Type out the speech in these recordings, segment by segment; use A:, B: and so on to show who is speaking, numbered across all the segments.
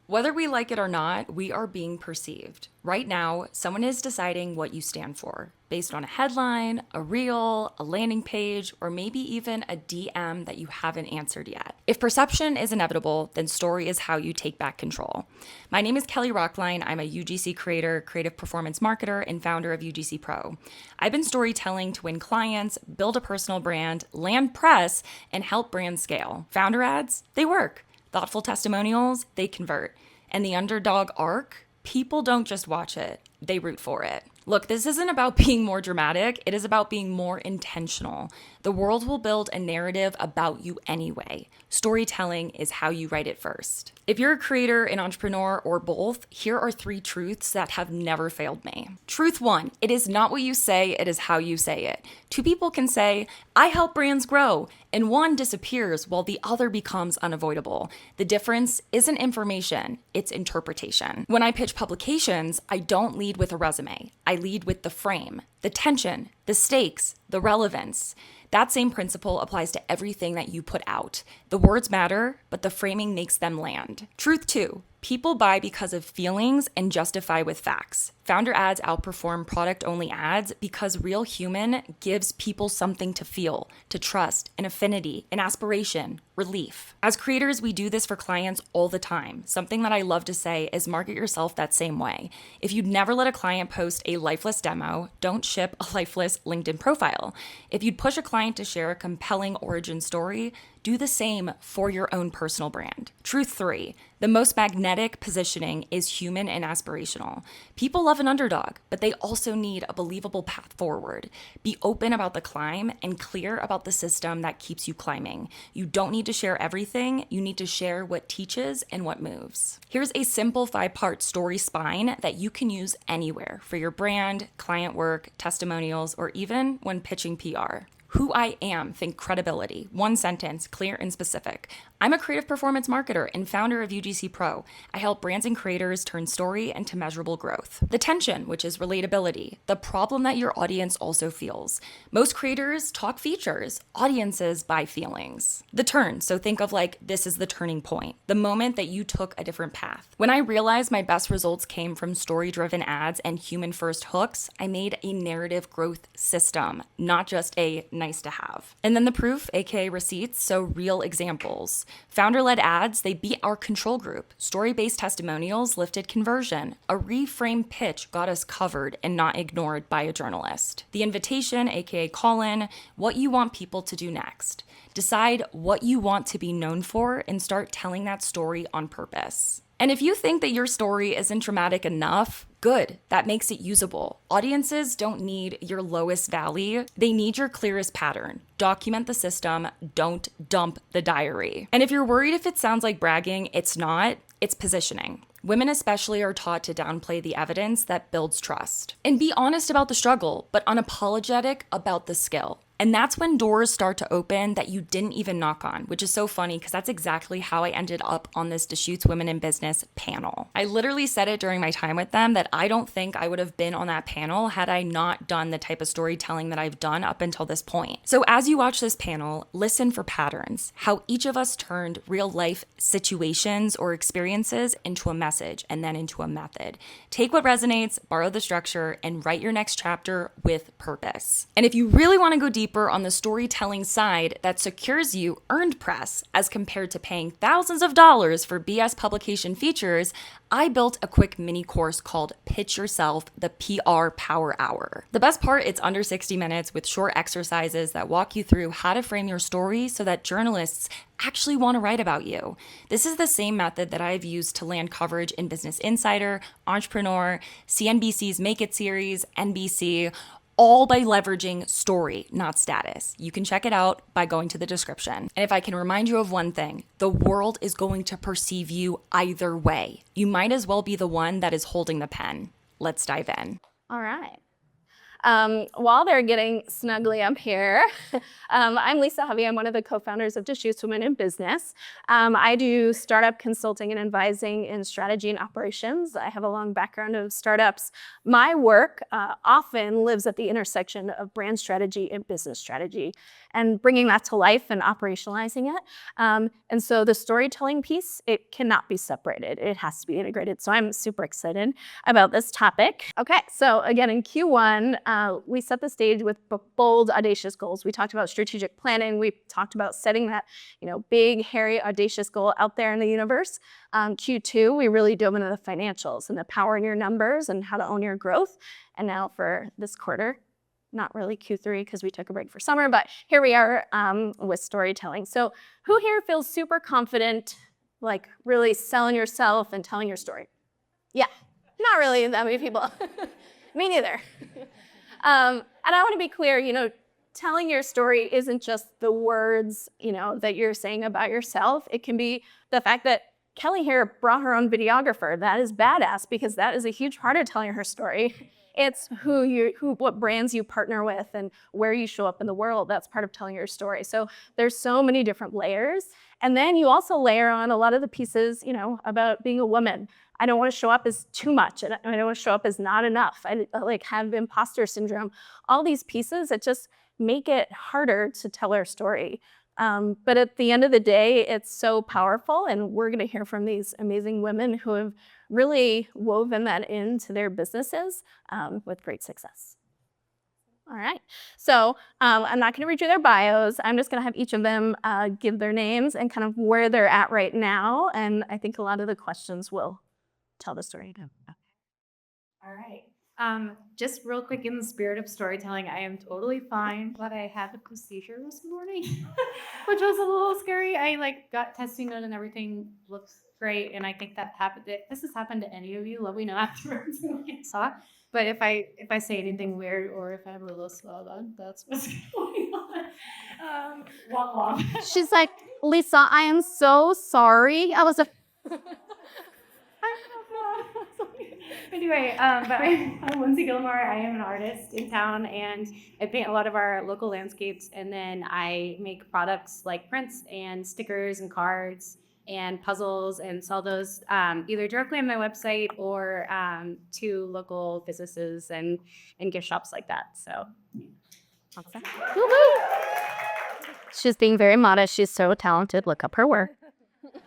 A: Whether we like it or not, we are being perceived. Right now, someone is deciding what you stand for based on a headline, a reel, a landing page, or maybe even a DM that you haven't answered yet. If perception is inevitable, then story is how you take back control. My name is Kelly Rocklein. I'm a UGC creator, creative performance marketer, and founder of UGC Pro. I've been storytelling to win clients, build a personal brand, land press, and help brands scale. Founder ads, they work. Thoughtful testimonials, they convert. And the underdog arc, people don't just watch it, they root for it. Look, this isn't about being more dramatic, it is about being more intentional. The world will build a narrative about you anyway. Storytelling is how you write it first. If you're a creator, an entrepreneur, or both, here are 3 truths that have never failed me. Truth 1, it is not what you say, it is how you say it. 2 people can say, I help brands grow, and one disappears while the other becomes unavoidable. The difference isn't information, it's interpretation. When I pitch publications, I don't lead with a resume. I lead with the frame, the tension, the stakes, the relevance. That same principle applies to everything that you put out. The words matter, but the framing makes them land. Truth 2, people buy because of feelings and justify with facts. Founder ads outperform product-only ads because real human gives people something to feel, to trust, an affinity, an aspiration, relief. As creators, we do this for clients all the time. Something that I love to say is market yourself that same way. If you'd never let a client post a lifeless demo, don't ship a lifeless LinkedIn profile. If you'd push a client to share a compelling origin story, do the same for your own personal brand. Truth 3, the most magnetic positioning is human and aspirational. People love an underdog, but they also need a believable path forward. Be open about the climb and clear about the system that keeps you climbing. You don't need to share everything, you need to share what teaches and what moves. Here's a simple 5-part story spine that you can use anywhere for your brand, client work, testimonials, or even when pitching PR. Who I am, think credibility. 1 sentence, clear and specific. I'm a creative performance marketer and founder of UGC Pro. I help brands and creators turn story into measurable growth. The tension, which is relatability, the problem that your audience also feels. Most creators talk features, audiences buy feelings. The turn, so think of like this is the turning point, the moment that you took a different path. When I realized my best results came from story-driven ads and human-first hooks, I made a narrative growth system, not just a nice to have. And then the proof, aka receipts, so real examples. Founder-led ads, they beat our control group. Story-based testimonials lifted conversion. A reframed pitch got us covered and not ignored by a journalist. The invitation, aka call-in, what you want people to do next. Decide what you want to be known for and start telling that story on purpose. And if you think that your story isn't dramatic enough, good, that makes it usable. Audiences don't need your lowest valley, they need your clearest pattern. Document the system, don't dump the diary. And if you're worried if it sounds like bragging, it's not, it's positioning. Women especially are taught to downplay the evidence that builds trust. And be honest about the struggle, but unapologetic about the skill. And that's when doors start to open that you didn't even knock on, which is so funny because that's exactly how I ended up on this Deschutes Women in Business panel. I literally said it during my time with them that I don't think I would have been on that panel had I not done the type of storytelling that I've done up until this point. So as you watch this panel, listen for patterns, how each of us turned real life situations or experiences into a message and then into a method. Take what resonates, borrow the structure, and write your next chapter with purpose. And if you really want to go deep on the storytelling side that secures you earned press as compared to paying thousands of dollars for BS publication features, I built a quick mini course called Pitch Yourself, the PR Power Hour. The best part, it's under 60 minutes with short exercises that walk you through how to frame your story so that journalists actually want to write about you. This is the same method that I've used to land coverage in Business Insider, Entrepreneur, CNBC's Make It series, NBC, all by leveraging story, not status. You can check it out by going to the description. And if I can remind you of one thing, the world is going to perceive you either way. You might as well be the one that is holding the pen. Let's dive in.
B: All right. While they're getting snugly up here, I'm Lisa Hovey. I'm one of the co-founders of Deschutes Women in Business. I do startup consulting and advising in strategy and operations. I have a long background of startups. My work often lives at the intersection of brand strategy and business strategy, and bringing that to life and operationalizing it. And so the storytelling piece, it cannot be separated. It has to be integrated. So I'm super excited about this topic. Okay, so again, in Q1, we set the stage with bold, audacious goals. We talked about strategic planning. We talked about setting that, big, hairy, audacious goal out there in the universe. Q2, we really dove into the financials and the power in your numbers and how to own your growth. And now for this quarter, not really Q3 because we took a break for summer, but here we are with storytelling. So who here feels super confident, like really selling yourself and telling your story? Yeah, not really that many people. Me neither. And I want to be clear, telling your story isn't just the words, that you're saying about yourself. It can be the fact that Kelly here brought her own videographer. That is badass because that is a huge part of telling her story. It's what brands you partner with and where you show up in the world. That's part of telling your story. So there's so many different layers. And then you also layer on a lot of the pieces, about being a woman. I don't want to show up as too much. And I don't want to show up as not enough. I have imposter syndrome. All these pieces that just make it harder to tell our story. But at the end of the day, it's so powerful. And we're going to hear from these amazing women who have really woven that into their businesses with great success. All right, so I'm not going to read you their bios. I'm just going to have each of them give their names and kind of where they're at right now. And I think a lot of the questions will tell the story too.
C: All right. Just real quick, in the spirit of storytelling, I am totally fine, but I had the procedure this morning, which was a little scary. I got testing done and everything looks great, and I think that happened. If this has happened to any of you, let me know afterwards when we talk. But if I say anything weird or if I have a little slow on, that's what's going on. Wah.
B: She's like, Lisa, I am so sorry. I was a
C: Anyway, but I'm Lindsay Gilmore. I am an artist in town, and I paint a lot of our local landscapes, and then I make products like prints and stickers and cards and puzzles and sell those either directly on my website or to local businesses and gift shops like that. So
B: awesome. She's being very modest. She's so talented. Look up her work.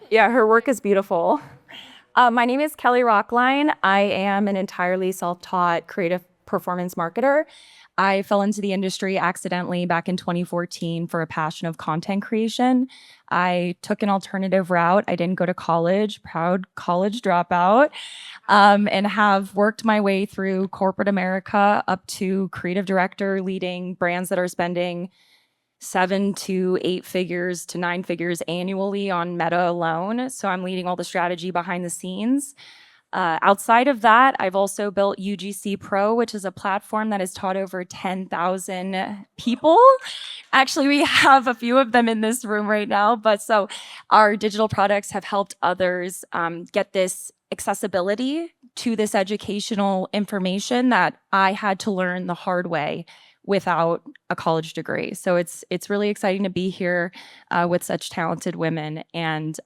A: Yeah, her work is beautiful. My name is Kelly Rocklein. I am an entirely self-taught creative performance marketer. I fell into the industry accidentally back in 2014 for a passion of content creation. I took an alternative route. I didn't go to college, proud college dropout, and have worked my way through corporate America up to creative director, leading brands that are spending 7 to 8 figures to 9 figures annually on Meta alone. So I'm leading all the strategy behind the scenes. Outside of that, I've also built UGC Pro, which is a platform that has taught over 10,000 people. Actually, we have a few of them in this room right now. But so our digital products have helped others get this accessibility to this educational information that I had to learn the hard way without a college degree. So it's really exciting to be here with such talented women. And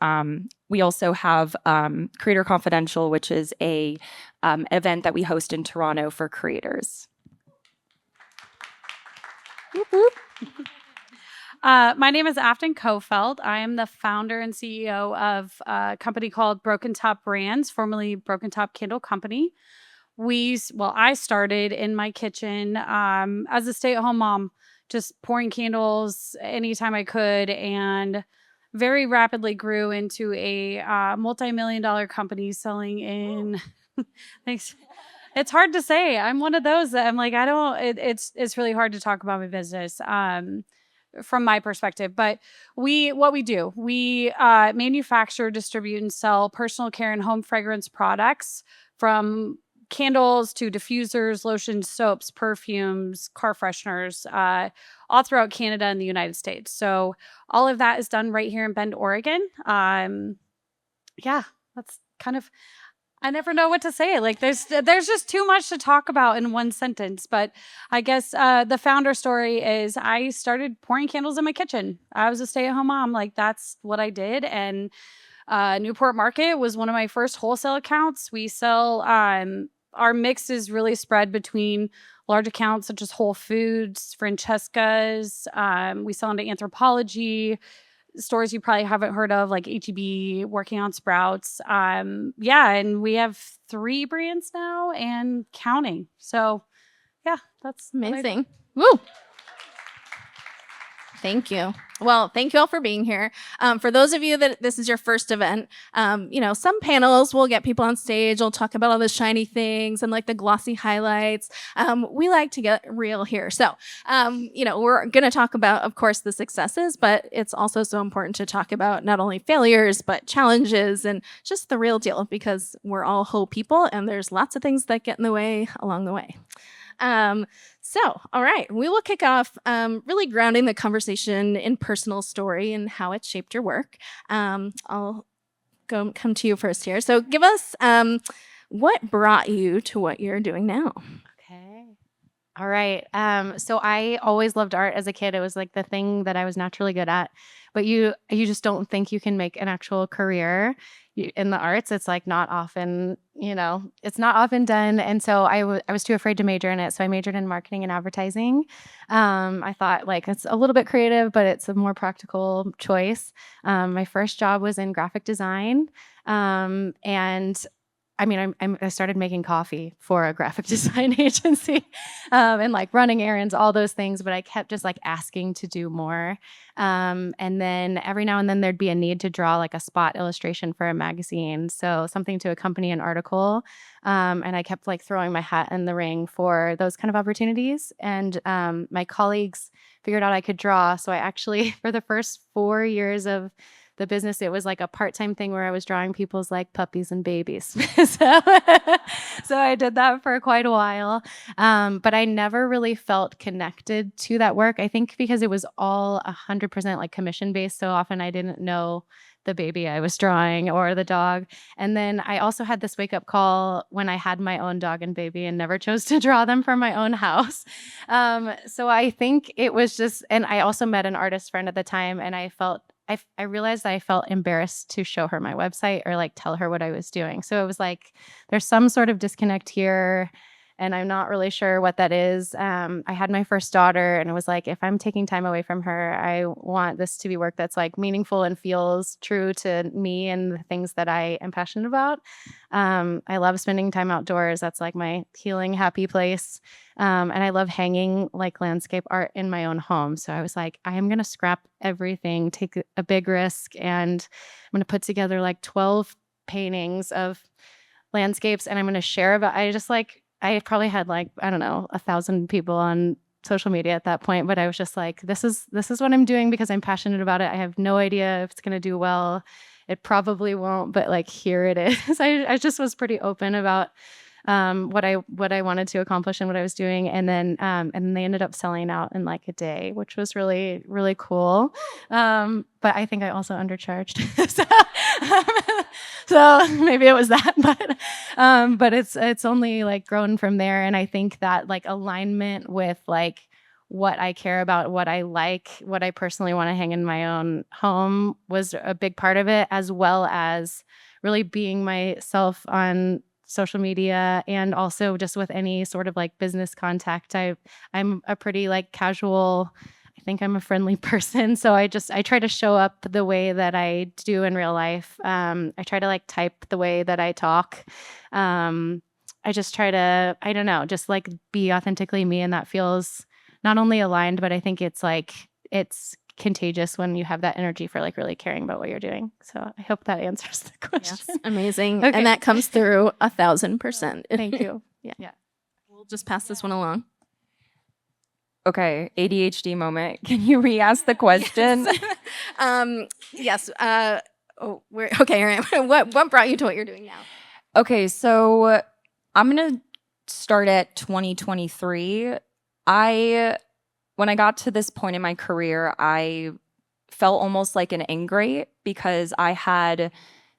A: we also have Creator Confidential, which is a event that we host in Toronto for creators.
D: My name is Affton Coffelt. I am the founder and CEO of a company called Broken Top Brands, formerly Broken Top Candle Company. I started in my kitchen as a stay-at-home mom, just pouring candles anytime I could, and very rapidly grew into a multi-million-dollar company selling in. Thanks. It's hard to say. I'm one of those that I'm like, it's really hard to talk about my business from my perspective. But we manufacture, distribute, and sell personal care and home fragrance products, from candles to diffusers, lotions, soaps, perfumes, car fresheners, all throughout Canada and the United States. So all of that is done right here in Bend, Oregon. That's kind of, I never know what to say. Like there's just too much to talk about in one sentence. But I guess the founder story is I started pouring candles in my kitchen. I was a stay-at-home mom. Like that's what I did. And Newport Market was one of my first wholesale accounts. We sell, our mix is really spread between large accounts such as Whole Foods, Francesca's. We sell into Anthropologie, stores you probably haven't heard of, like H-E-B, working on Sprouts. Yeah, and we have 3 brands now and counting. So yeah, that's
B: Amazing. Woo! Thank you. Well, thank you all for being here. For those of you that this is your first event, you know, some panels will get people on stage. We'll talk about all the shiny things and like the glossy highlights. We like to get real here. So, you know, we're going to talk about, of course, the successes, but it's also so important to talk about not only failures, but challenges and just the real deal because we're all whole people and there's lots of things that get in the way along the way. So, all right, we will kick off really grounding the conversation in personal story and how it shaped your work. I'll come to you first here. So give us what brought you to what you're doing now?
E: Okay. All right. So I always loved art as a kid. It was like the thing that I was naturally good at. But you just don't think you can make an actual career in the arts. It's like not often, it's not often done. And so I was too afraid to major in it. So I majored in marketing and advertising. I thought like it's a little bit creative, but it's a more practical choice. My first job was in graphic design. And I mean, I started making coffee for a graphic design agency and like running errands, all those things. But I kept just like asking to do more. And then every now and then there'd be a need to draw like a spot illustration for a magazine. So something to accompany an article. And I kept like throwing my hat in the ring for those kind of opportunities. And my colleagues figured out I could draw. So I actually, for the first 4 years of the business, it was like a part-time thing where I was drawing people's like puppies and babies. so I did that for quite a while. But I never really felt connected to that work. I think because it was all 100% like commission-based. So often I didn't know the baby I was drawing or the dog. And then I also had this wake-up call when I had my own dog and baby and never chose to draw them for my own house. So I think it was just, and I also met an artist friend at the time, and I realized I felt embarrassed to show her my website or like tell her what I was doing. So it was like, there's some sort of disconnect here, and I'm not really sure what that is. I had my first daughter, and it was like, if I'm taking time away from her, I want this to be work that's like meaningful and feels true to me and the things that I am passionate about. I love spending time outdoors. That's like my healing, happy place. And I love hanging like landscape art in my own home. So I was like, I am going to scrap everything, take a big risk, and I'm going to put together like 12 paintings of landscapes, and I'm going to share about, I probably had like, I don't know, 1,000 people on social media at that point, but I was just like, this is what I'm doing because I'm passionate about it. I have no idea if it's going to do well. It probably won't, but like, here it is. I just was pretty open about what I wanted to accomplish and what I was doing. And then they ended up selling out in like a day, which was really, really cool. But I think I also undercharged. So maybe it was that, but it's only like grown from there. And I think that like alignment with like what I care about, what I like, what I personally want to hang in my own home was a big part of it, as well as really being myself on social media, and also just with any sort of like business contact. I'm a pretty like casual, I think I'm a friendly person. So I try to show up the way that I do in real life. I try to like type the way that I talk. I just try to, I don't know, just like be authentically me. And that feels not only aligned, but I think it's like, it's contagious when you have that energy for like really caring about what you're doing. So I hope that answers the question.
B: Yes, amazing.
E: Okay.
B: And that comes through 1,000%.
E: Thank you.
B: Yeah. We'll just pass this one along.
A: Okay, ADHD moment. Can you re-ask the question?
B: Yes. Okay. All right. What brought you to what you're doing now?
A: Okay, so I'm going to start at 2023. When I got to this point in my career, I felt almost like an ingrate because I had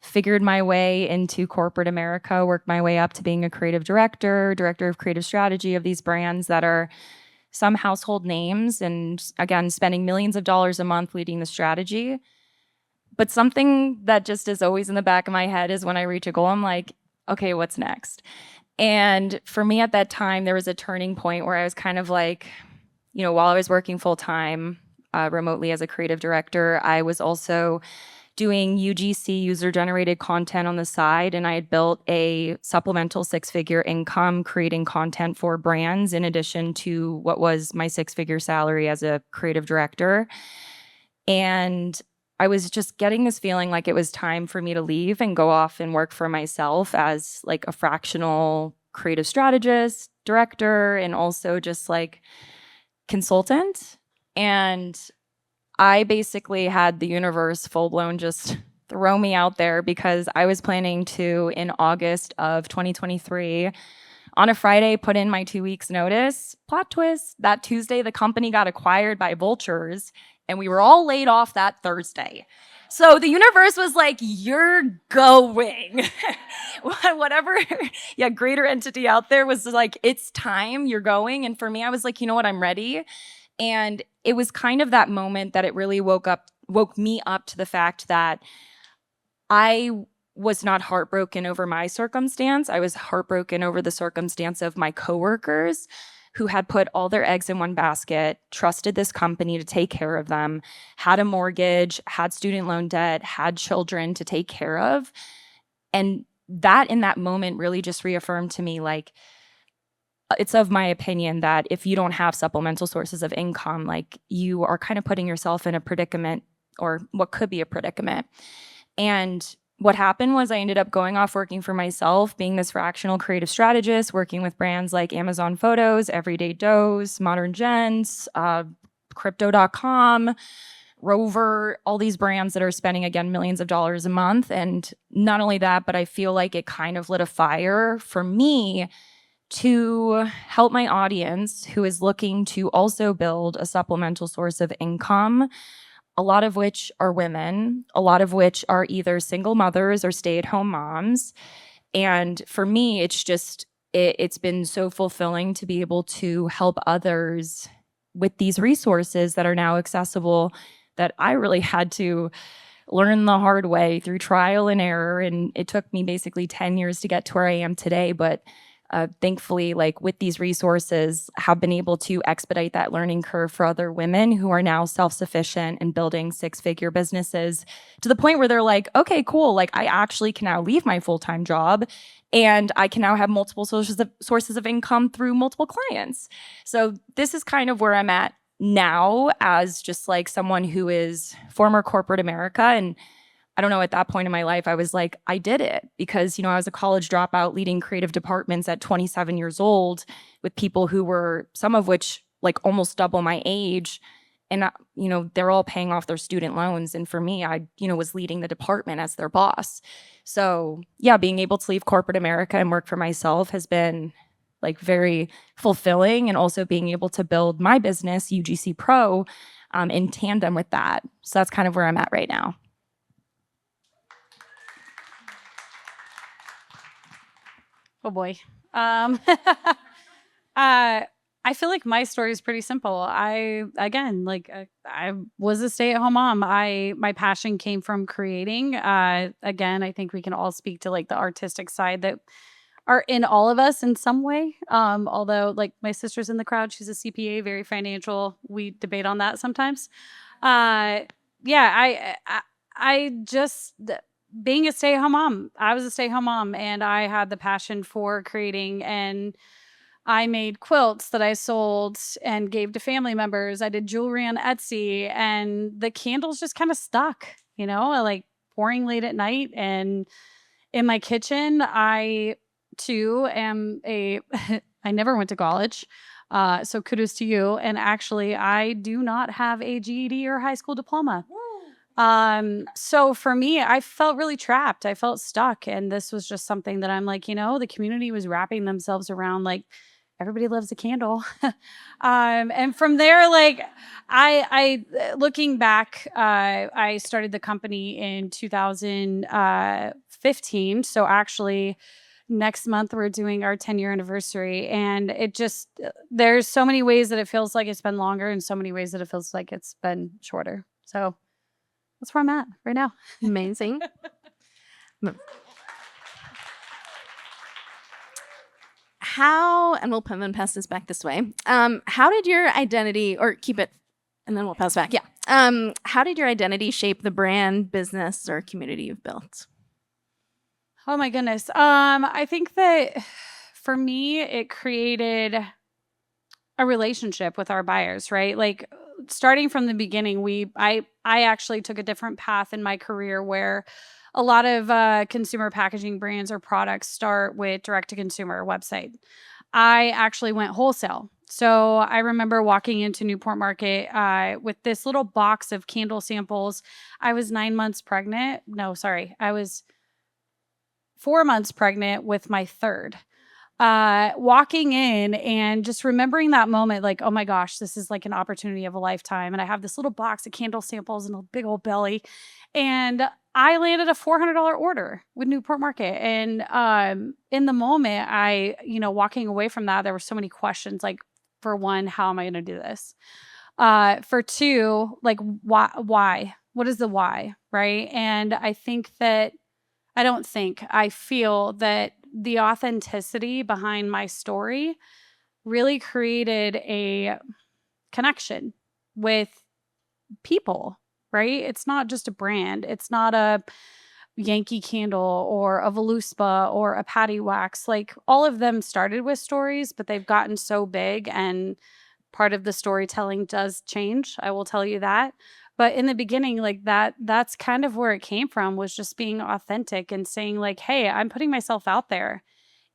A: figured my way into corporate America, worked my way up to being a creative director of creative strategy of these brands that are some household names, and again, spending millions of dollars a month leading the strategy. But something that just is always in the back of my head is when I reach a goal, I'm like, okay, what's next? And for me at that time, there was a turning point where I was kind of like, while I was working full time remotely as a creative director, I was also doing UGC user-generated content on the side, and I had built a supplemental six-figure income creating content for brands in addition to what was my six-figure salary as a creative director. And I was just getting this feeling like it was time for me to leave and go off and work for myself as like a fractional creative strategist, director, and also just like consultant. And I basically had the universe full-blown just throw me out there because I was planning to, in August of 2023, on a Friday, put in my 2 weeks notice. Plot twist, that Tuesday, the company got acquired by vultures, and we were all laid off that Thursday. So the universe was like, you're going. Whatever, greater entity out there was like, it's time, you're going. And for me, I was like, you know what, I'm ready. And it was kind of that moment that it really woke me up to the fact that I was not heartbroken over my circumstance. I was heartbroken over the circumstance of my coworkers who had put all their eggs in one basket, trusted this company to take care of them, had a mortgage, had student loan debt, had children to take care of. And that in that moment really just reaffirmed to me, like, it's of my opinion that if you don't have supplemental sources of income, like, you are kind of putting yourself in a predicament, or what could be a predicament. And what happened was I ended up going off working for myself, being this fractional creative strategist, working with brands like Amazon Photos, Everyday Dose, Modern Gents, Crypto.com, Rover, all these brands that are spending, again, millions of dollars a month. And not only that, but I feel like it kind of lit a fire for me to help my audience who is looking to also build a supplemental source of income, a lot of which are women, a lot of which are either single mothers or stay-at-home moms. And for me, it's just, it's been so fulfilling to be able to help others with these resources that are now accessible that I really had to learn the hard way through trial and error. And it took me basically 10 years to get to where I am today. But thankfully, like, with these resources, have been able to expedite that learning curve for other women who are now self-sufficient and building six-figure businesses to the point where they're like, okay, cool. Like, I actually can now leave my full-time job and I can now have multiple sources of income through multiple clients. So this is kind of where I'm at now as just like someone who is former corporate America. And I don't know, at that point in my life, I was like, I did it because, I was a college dropout leading creative departments at 27 years old with people who were, some of which like almost double my age. And, they're all paying off their student loans. And for me, I, was leading the department as their boss. So yeah, being able to leave corporate America and work for myself has been like very fulfilling, and also being able to build my business, UGC Pro, in tandem with that. So that's kind of where I'm at right now.
D: Oh boy. I feel like my story is pretty simple. I was a stay-at-home mom. My passion came from creating. Again, I think we can all speak to like the artistic side that are in all of us in some way. Although like my sister's in the crowd, she's a CPA, very financial. We debate on that sometimes. Being a stay-at-home mom, I was a stay-at-home mom, and I had the passion for creating, and I made quilts that I sold and gave to family members. I did jewelry on Etsy, and the candles just kind of stuck, like pouring late at night. And in my kitchen, I too am I never went to college. So kudos to you. And actually, I do not have a GED or high school diploma. So for me, I felt really trapped. I felt stuck. And this was just something that I'm like, the community was wrapping themselves around like everybody loves a candle. And from there, like I looking back, I started the company in 2015. So actually next month we're doing our 10-year anniversary, and it just, there's so many ways that it feels like it's been longer and so many ways that it feels like it's been shorter. So that's where I'm at right now.
B: Amazing. How, and we'll then pass this back this way. How did your identity, or keep it, and then we'll pass back. Yeah. How did your identity shape the brand, business, or community you've built?
D: Oh my goodness. I think that for me, it created a relationship with our buyers, right? Like starting from the beginning, I actually took a different path in my career where a lot of consumer packaging brands or products start with direct-to-consumer website. I actually went wholesale. So I remember walking into Newport Market with this little box of candle samples. I was 9 months pregnant. No, sorry. I was 4 months pregnant with my third. Walking in and just remembering that moment, like, oh my gosh, this is like an opportunity of a lifetime. And I have this little box of candle samples and a big old belly. And I landed a $400 order with Newport Market. And in the moment, walking away from that, there were so many questions. Like, for one, how am I going to do this? For two, like, why? What is the why? Right. And I feel that the authenticity behind my story really created a connection with people, right? It's not just a brand. It's not a Yankee Candle or a Voluspa or a Patty Wax. Like, all of them started with stories, but they've gotten so big, and part of the storytelling does change. I will tell you that. But in the beginning, like that's kind of where it came from, was just being authentic and saying like, hey, I'm putting myself out there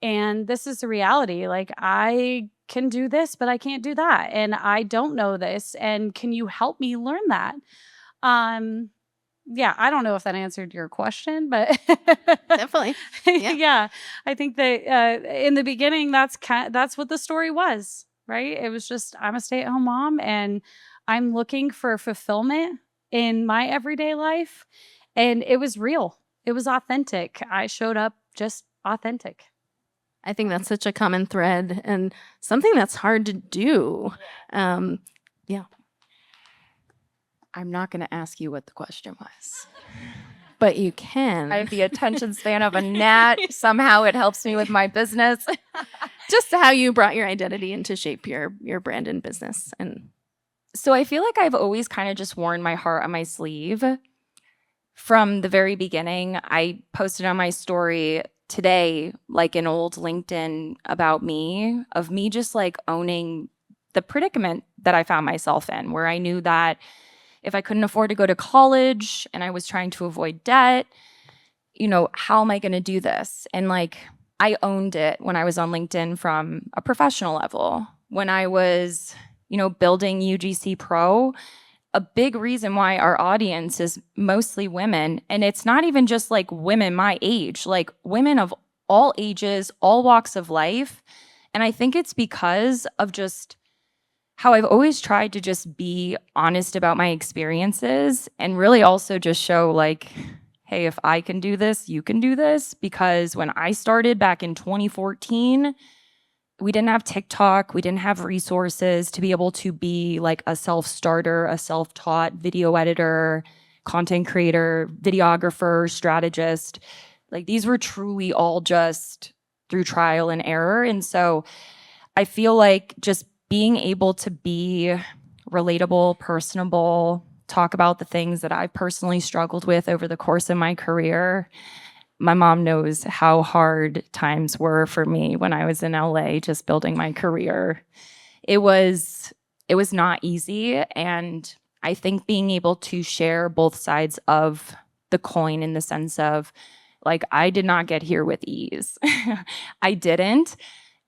D: and this is the reality. Like, I can do this, but I can't do that. And I don't know this. And can you help me learn that? Yeah, I don't know if that answered your question, but
B: Definitely. Yeah.
D: yeah, I think that in the beginning, that's what the story was, right? It was just, I'm a stay-at-home mom and I'm looking for fulfillment in my everyday life. And it was real. It was authentic. I showed up just authentic.
B: I think that's such a common thread and something that's hard to do. Yeah.
A: I'm not going to ask you what the question was.
B: But you can.
A: I have the attention span of a gnat. Somehow it helps me with my business.
B: Just how you brought your identity into shape your brand and business. And
A: so I feel like I've always kind of just worn my heart on my sleeve. From the very beginning, I posted on my story today, like an old LinkedIn about me, of me just like owning the predicament that I found myself in, where I knew that if I couldn't afford to go to college and I was trying to avoid debt, how am I going to do this? And like, I owned it when I was on LinkedIn from a professional level. When I was, building UGC Pro, a big reason why our audience is mostly women, and it's not even just like women my age, like women of all ages, all walks of life. And I think it's because of just how I've always tried to just be honest about my experiences and really also just show like, hey, if I can do this, you can do this. Because when I started back in 2014, we didn't have TikTok, we didn't have resources to be able to be like a self-starter, a self-taught video editor, content creator, videographer, strategist. Like, these were truly all just through trial and error. And so I feel like just being able to be relatable, personable, talk about the things that I've personally struggled with over the course of my career. My mom knows how hard times were for me when I was in LA just building my career. It was not easy, and I think being able to share both sides of the coin in the sense of, like, I did not get here with ease. I didn't.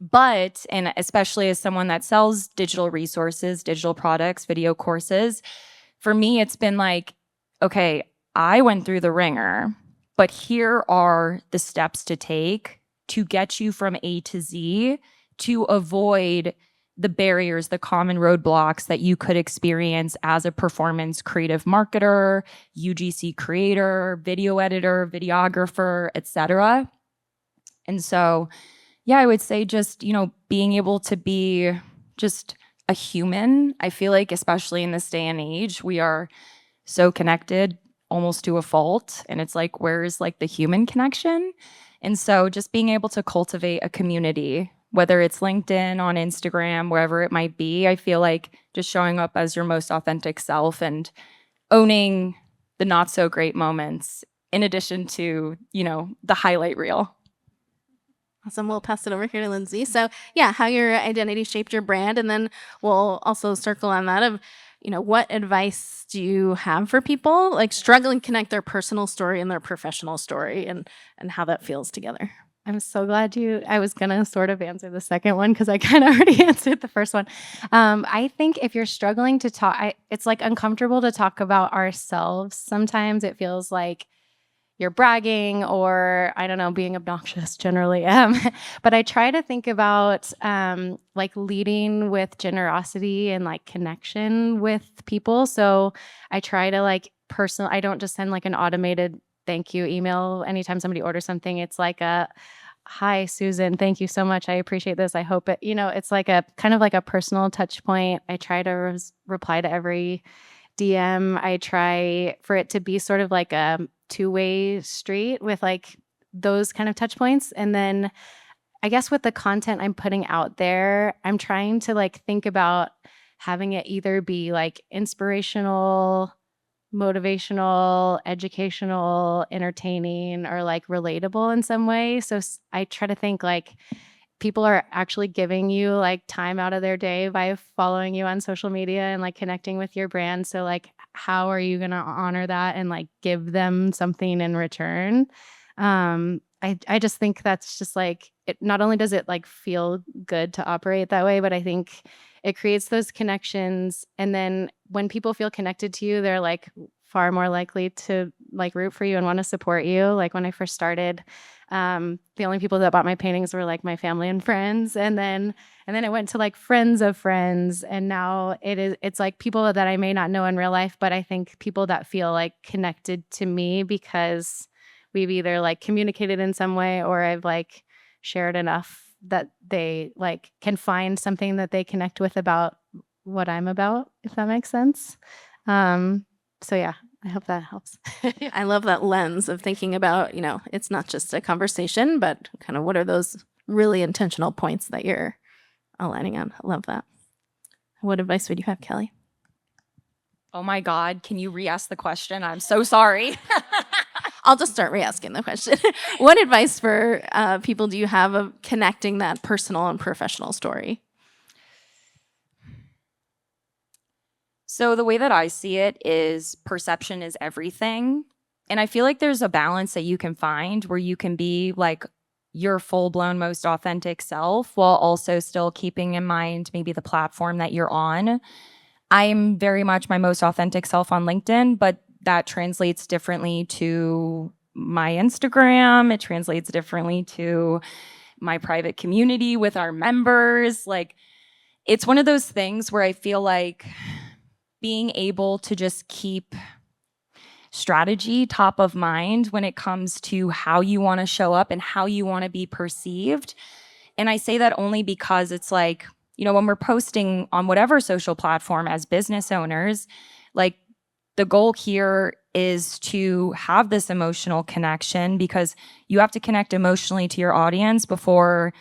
A: But, and especially as someone that sells digital resources, digital products, video courses, for me, it's been like, okay, I went through the ringer, but here are the steps to take to get you from A to Z to avoid the barriers, the common roadblocks that you could experience as a performance creative marketer, UGC creator, video editor, videographer, etc. And so, yeah, I would say just, being able to be just a human. I feel like, especially in this day and age, we are so connected almost to a fault. And it's like, where's like the human connection? And so just being able to cultivate a community, whether it's LinkedIn, on Instagram, wherever it might be, I feel like just showing up as your most authentic self and owning the not so great moments in addition to, the highlight reel.
B: Awesome. We'll pass it over here to Lindsay. So yeah, how your identity shaped your brand. And then we'll also circle on that of, what advice do you have for people like struggling to connect their personal story and their professional story and how that feels together?
E: I'm so glad I was going to sort of answer the second one because I kind of already answered the first one. I think if you're struggling to talk, it's like uncomfortable to talk about ourselves. Sometimes it feels like you're bragging or, I don't know, being obnoxious generally. But I try to think about like leading with generosity and like connection with people. So I try to like I don't just send like an automated thank you email anytime somebody orders something. It's like a, hi, Susan, thank you so much. I appreciate this. I hope it, it's like a kind of like a personal touch point. I try to reply to every DM. I try for it to be sort of like a two-way street with like those kind of touch points. And then I guess with the content I'm putting out there, I'm trying to like think about having it either be like inspirational, motivational, educational, entertaining, or like relatable in some way. So I try to think like people are actually giving you like time out of their day by following you on social media and like connecting with your brand. So like, how are you going to honor that and like give them something in return? I just think that's just like, it not only does it like feel good to operate that way, but I think it creates those connections. And then when people feel connected to you, they're like far more likely to like root for you and want to support you. Like when I first started, the only people that bought my paintings were like my family and friends. And then it went to like friends of friends. And now it's like people that I may not know in real life, but I think people that feel like connected to me because we've either like communicated in some way or I've like shared enough that they like can find something that they connect with about what I'm about, if that makes sense. So yeah, I hope that helps.
B: I love that lens of thinking about, it's not just a conversation, but kind of what are those really intentional points that you're aligning on. I love that. What advice would you have, Kelly?
A: Oh my God, can you re-ask the question? I'm so sorry.
B: I'll just start re-asking the question. What advice for people do you have of connecting that personal and professional story?
A: So the way that I see it is perception is everything. And I feel like there's a balance that you can find where you can be like your full-blown, most authentic self while also still keeping in mind maybe the platform that you're on. I'm very much my most authentic self on LinkedIn, but that translates differently to my Instagram. It translates differently to my private community with our members. Like, it's one of those things where I feel like being able to just keep strategy top of mind when it comes to how you want to show up and how you want to be perceived. And I say that only because it's like, when we're posting on whatever social platform as business owners, like the goal here is to have this emotional connection because you have to connect emotionally to your audience before,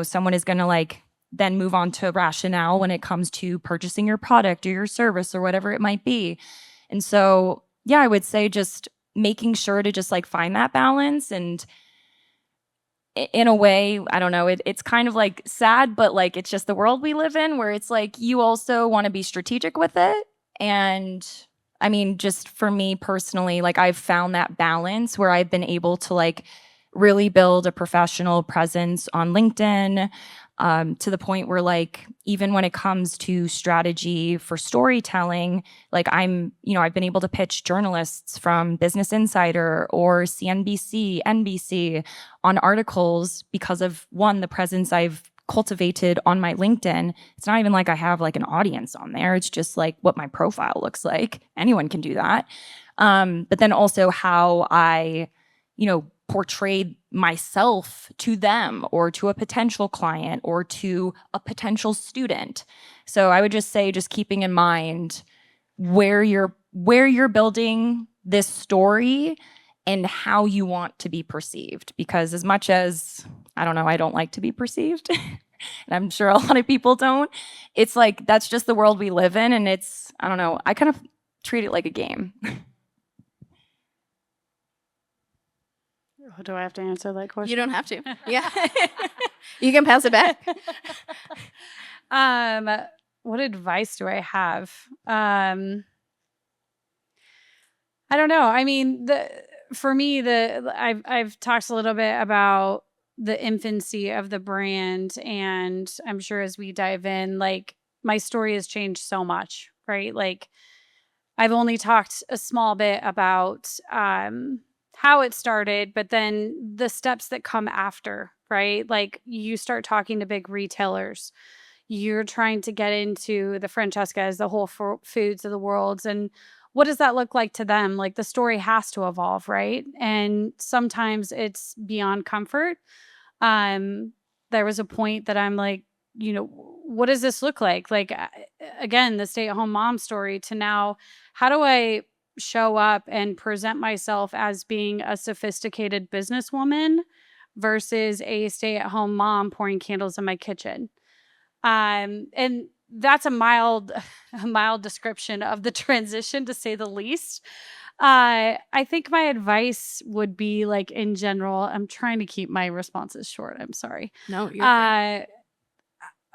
A: someone is going to like then move on to rationale when it comes to purchasing your product or your service or whatever it might be. And so, yeah, I would say just making sure to just like find that balance. And in a way, I don't know, it's kind of like sad, but like it's just the world we live in where it's like you also want to be strategic with it. And I mean, just for me personally, like I've found that balance where I've been able to like really build a professional presence on LinkedIn, to the point where like even when it comes to strategy for storytelling, like I've been able to pitch journalists from Business Insider or CNBC, NBC on articles because of one, the presence I've cultivated on my LinkedIn. It's not even like I have like an audience on there. It's just like what my profile looks like. Anyone can do that. But then also how I, portrayed myself to them or to a potential client or to a potential student. So I would just say, just keeping in mind where you're building this story and how you want to be perceived. Because as much as, I don't like to be perceived, and I'm sure a lot of people don't, it's like, that's just the world we live in. And it's, I kind of treat it like a game.
D: Do I have to answer that question?
B: You don't have to. Yeah. You can pass it back.
D: What advice do I have? I don't know. I mean, for me, I've talked a little bit about the infancy of the brand, and I'm sure as we dive in, like, my story has changed so much, right? Like, I've only talked a small bit about how it started, but then the steps that come after, right? Like, you start talking to big retailers. You're trying to get into the Francescas, the Whole Foods of the world. And what does that look like to them? Like, the story has to evolve, right? And sometimes it's beyond comfort. There was a point that I'm like, what does this look like? Like, again, the stay-at-home mom story to now, how do I show up and present myself as being a sophisticated businesswoman versus a stay-at-home mom pouring candles in my kitchen? And that's a mild description of the transition, to say the least. I think my advice would be, like, in general, I'm trying to keep my responses short. I'm sorry.
B: No, you're fine.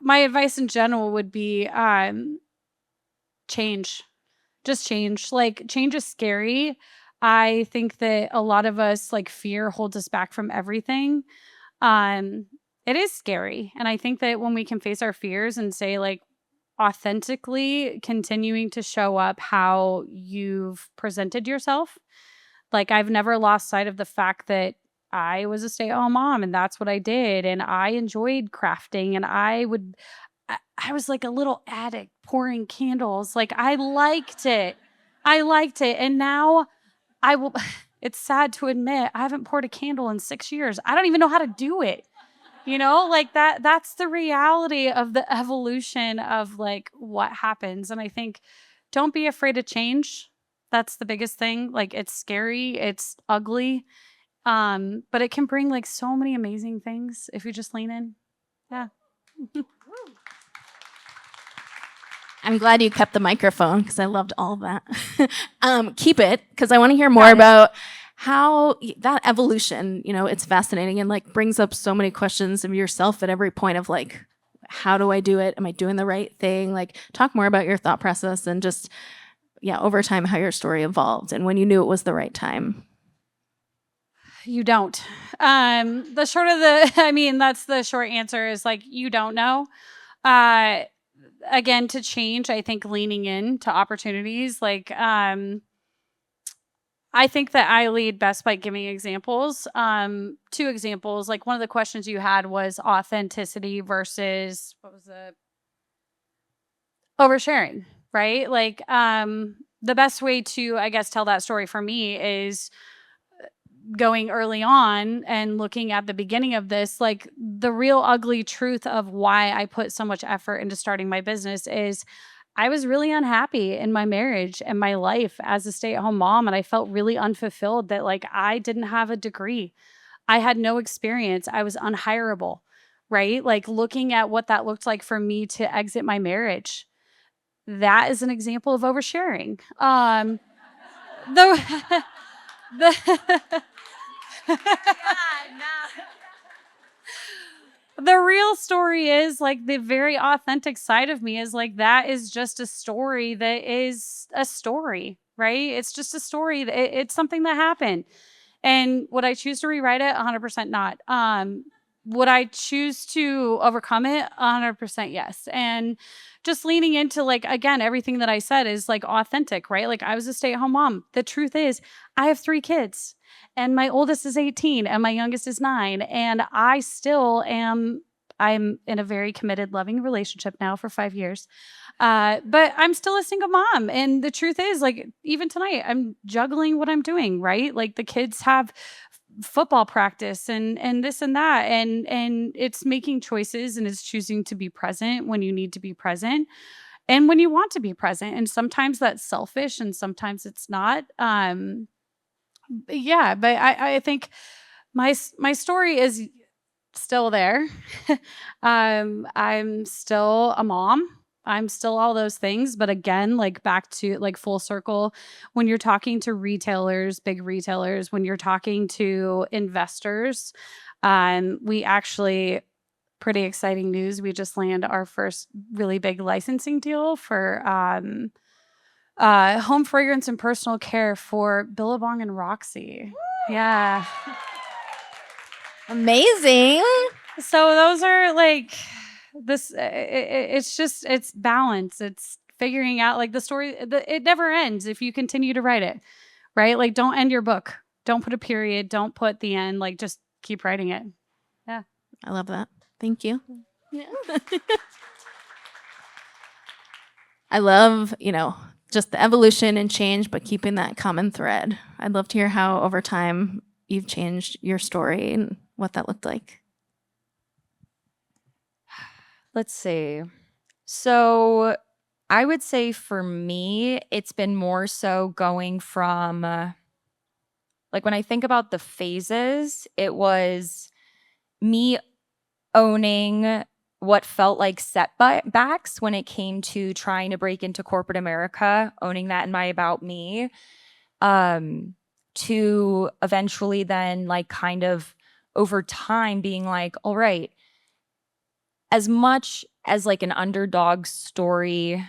D: My advice in general would be change. Just change. Like, change is scary. I think that a lot of us, like, fear holds us back from everything. It is scary. And I think that when we can face our fears and say, like, authentically continuing to show up how you've presented yourself. Like, I've never lost sight of the fact that I was a stay-at-home mom and that's what I did. And I enjoyed crafting, and I was like a little addict pouring candles. Like, I liked it. And now it's sad to admit, I haven't poured a candle in 6 years. I don't even know how to do it. Like, that's the reality of the evolution of, like, what happens. And I think, don't be afraid to change. That's the biggest thing. Like, it's scary, it's ugly. But it can bring, like, so many amazing things if you just lean in. Yeah.
B: I'm glad you kept the microphone because I loved all of that. Keep it, because I want to hear more about how that evolution, it's fascinating and, like, brings up so many questions of yourself at every point of, like, how do I do it? Am I doing the right thing? Like, talk more about your thought process and just, over time, how your story evolved and when you knew it was the right time.
D: You don't. That's the short answer is, like, you don't know. Again, to change, I think leaning in to opportunities, like, I think that I lead best by giving examples. 2 examples, like, one of the questions you had was authenticity versus, what was the oversharing, right? Like, the best way to, I guess, tell that story for me is going early on and looking at the beginning of this. Like, the real ugly truth of why I put so much effort into starting my business is I was really unhappy in my marriage and my life as a stay-at-home mom, and I felt really unfulfilled that, like, I didn't have a degree. I had no experience. I was unhireable, right? Like, looking at what that looked like for me to exit my marriage, that is an example of oversharing. The real story is, like, the very authentic side of me is, like, that is just a story that is a story, right? It's just a story. It's something that happened. And would I choose to rewrite it? 100% not. Would I choose to overcome it? 100% yes. And just leaning into, like, again, everything that I said is, like, authentic, right? Like, I was a stay-at-home mom. The truth is, I have 3 kids. And my oldest is 18 and my youngest is 9. And I still am I'm in a very committed, loving relationship now for 5 years. But I'm still a single mom. And the truth is, like, even tonight, I'm juggling what I'm doing, right? Like, the kids have football practice and this and that. And it's making choices, and it's choosing to be present when you need to be present and when you want to be present. And sometimes that's selfish and sometimes it's not. But yeah, but I think my story is still there. I'm still a mom. I'm still all those things. But again, like back to like full circle, when you're talking to retailers, big retailers, when you're talking to investors, we actually, pretty exciting news, we just landed our first really big licensing deal for home fragrance and personal care for Billabong and Roxy. Yeah.
B: Amazing.
D: So those are like this. It's balance. It's figuring out like the story. It never ends if you continue to write it, right? Like don't end your book. Don't put a period. Don't put the end. Like just keep writing it. Yeah.
B: I love that. Thank you.
D: Yeah.
B: I love, just the evolution and change, but keeping that common thread. I'd love to hear how over time you've changed your story and what that looked like.
A: Let's see. So I would say for me, it's been more so going from, like when I think about the phases, it was me owning what felt like setbacks when it came to trying to break into corporate America, owning that in my About Me, to eventually then like kind of over time being like, all right, as much as like an underdog story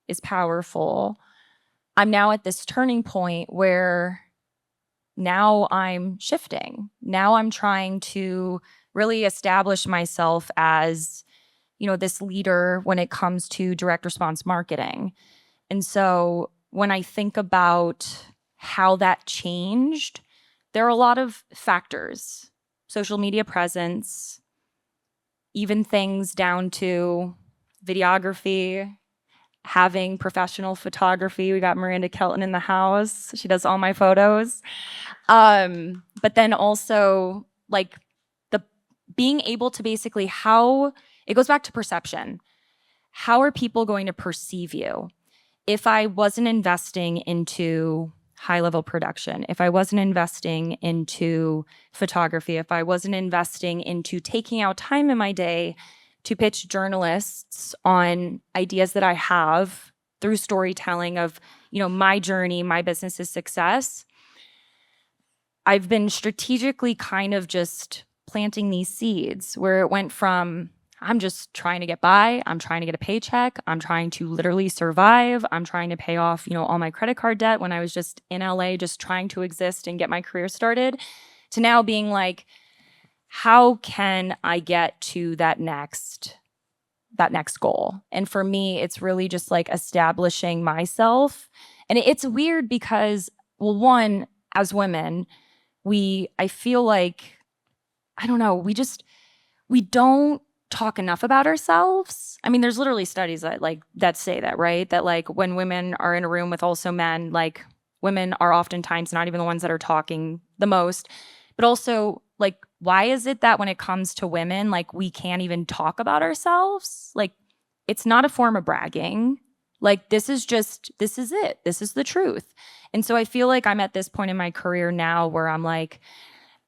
A: is powerful, I'm now at this turning point where now I'm shifting. Now I'm trying to really establish myself as, this leader when it comes to direct response marketing. And so when I think about how that changed, there are a lot of factors. Social media presence, even things down to videography, having professional photography. We got Miranda Kelton in the house. She does all my photos. But then also like the being able to basically how it goes back to perception. How are people going to perceive you? If I wasn't investing into high-level production, if I wasn't investing into photography, if I wasn't investing into taking out time in my day to pitch journalists on ideas that I have through storytelling of, my journey, my business's success, I've been strategically kind of just planting these seeds where it went from, I'm just trying to get by. I'm trying to get a paycheck. I'm trying to literally survive. I'm trying to pay off, all my credit card debt when I was just in LA, just trying to exist and get my career started, to now being like, how can I get to that next goal? And for me, it's really just like establishing myself. And it's weird because, well, one, as women, I feel like, I don't know, we don't talk enough about ourselves. I mean, there's literally studies that say that, right? That like when women are in a room with also men, like women are oftentimes not even the ones that are talking the most. But also, like, why is it that when it comes to women, like we can't even talk about ourselves? Like, it's not a form of bragging. Like, this is it. This is the truth. And so I feel like I'm at this point in my career now where I'm like,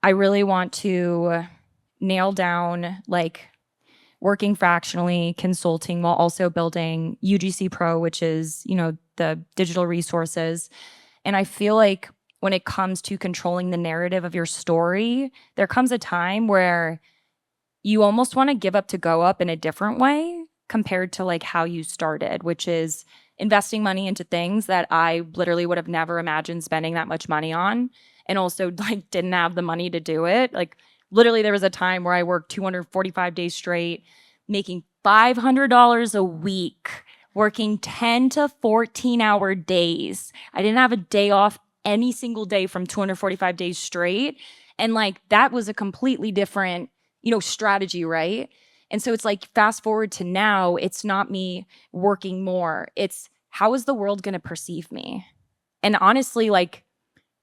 A: I really want to nail down like working fractionally, consulting, while also building UGC Pro, which is, the digital resources. And I feel like when it comes to controlling the narrative of your story, there comes a time where you almost want to give up to go up in a different way compared to like how you started, which is investing money into things that I literally would have never imagined spending that much money on, and also like didn't have the money to do it. Like literally there was a time where I worked 245 days straight, making $500 a week, working 10 to 14-hour days. I didn't have a day off any single day from 245 days straight. And like that was a completely different, strategy, right? And so it's like, fast forward to now, it's not me working more. It's how is the world going to perceive me? And honestly, like,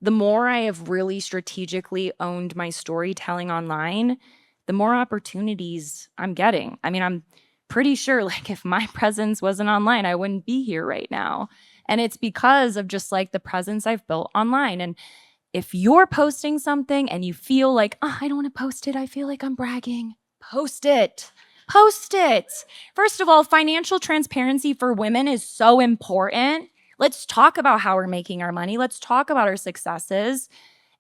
A: the more I have really strategically owned my storytelling online, the more opportunities I'm getting. I mean, I'm pretty sure, like, if my presence wasn't online, I wouldn't be here right now. And it's because of just like the presence I've built online. And if you're posting something and you feel like, oh, I don't want to post it, I feel like I'm bragging, post it. Post it. First of all, financial transparency for women is so important. Let's talk about how we're making our money. Let's talk about our successes.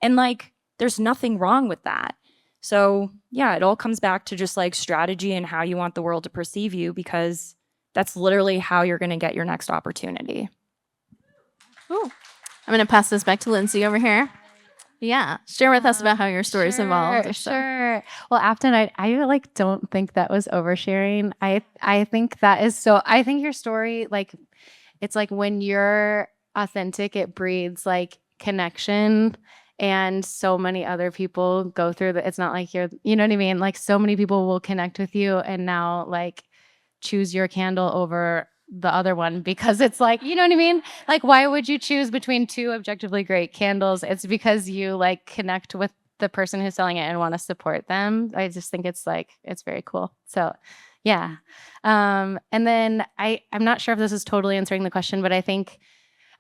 A: And like, there's nothing wrong with that. So yeah, it all comes back to just like strategy and how you want the world to perceive you, because that's literally how you're going to get your next opportunity.
B: Ooh. I'm going to pass this back to Lindsay over here. Yeah. Share with us about how your story's evolved. Or so.
E: Sure. Well, Affton, I like don't think that was oversharing. I think that is so. I think your story, like, it's like when you're authentic, it breeds like connection, and so many other people go through that. It's not like you know what I mean? Like, so many people will connect with you and now like choose your candle over the other one, because it's like, you know what I mean? Like, why would you choose between two objectively great candles? It's because you like connect with the person who's selling it and want to support them. I just think it's like, it's very cool. So yeah. And then I'm not sure if this is totally answering the question, but I think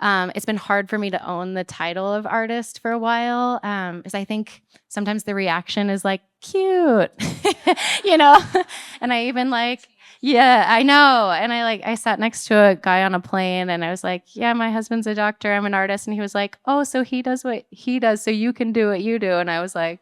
E: it's been hard for me to own the title of artist for a while, because I think sometimes the reaction is like, cute, you know? And I even like, yeah, I know. And I sat next to a guy on a plane and I was like, yeah, my husband's a doctor, I'm an artist. And he was like, oh, so he does what he does, so you can do what you do. And I was like,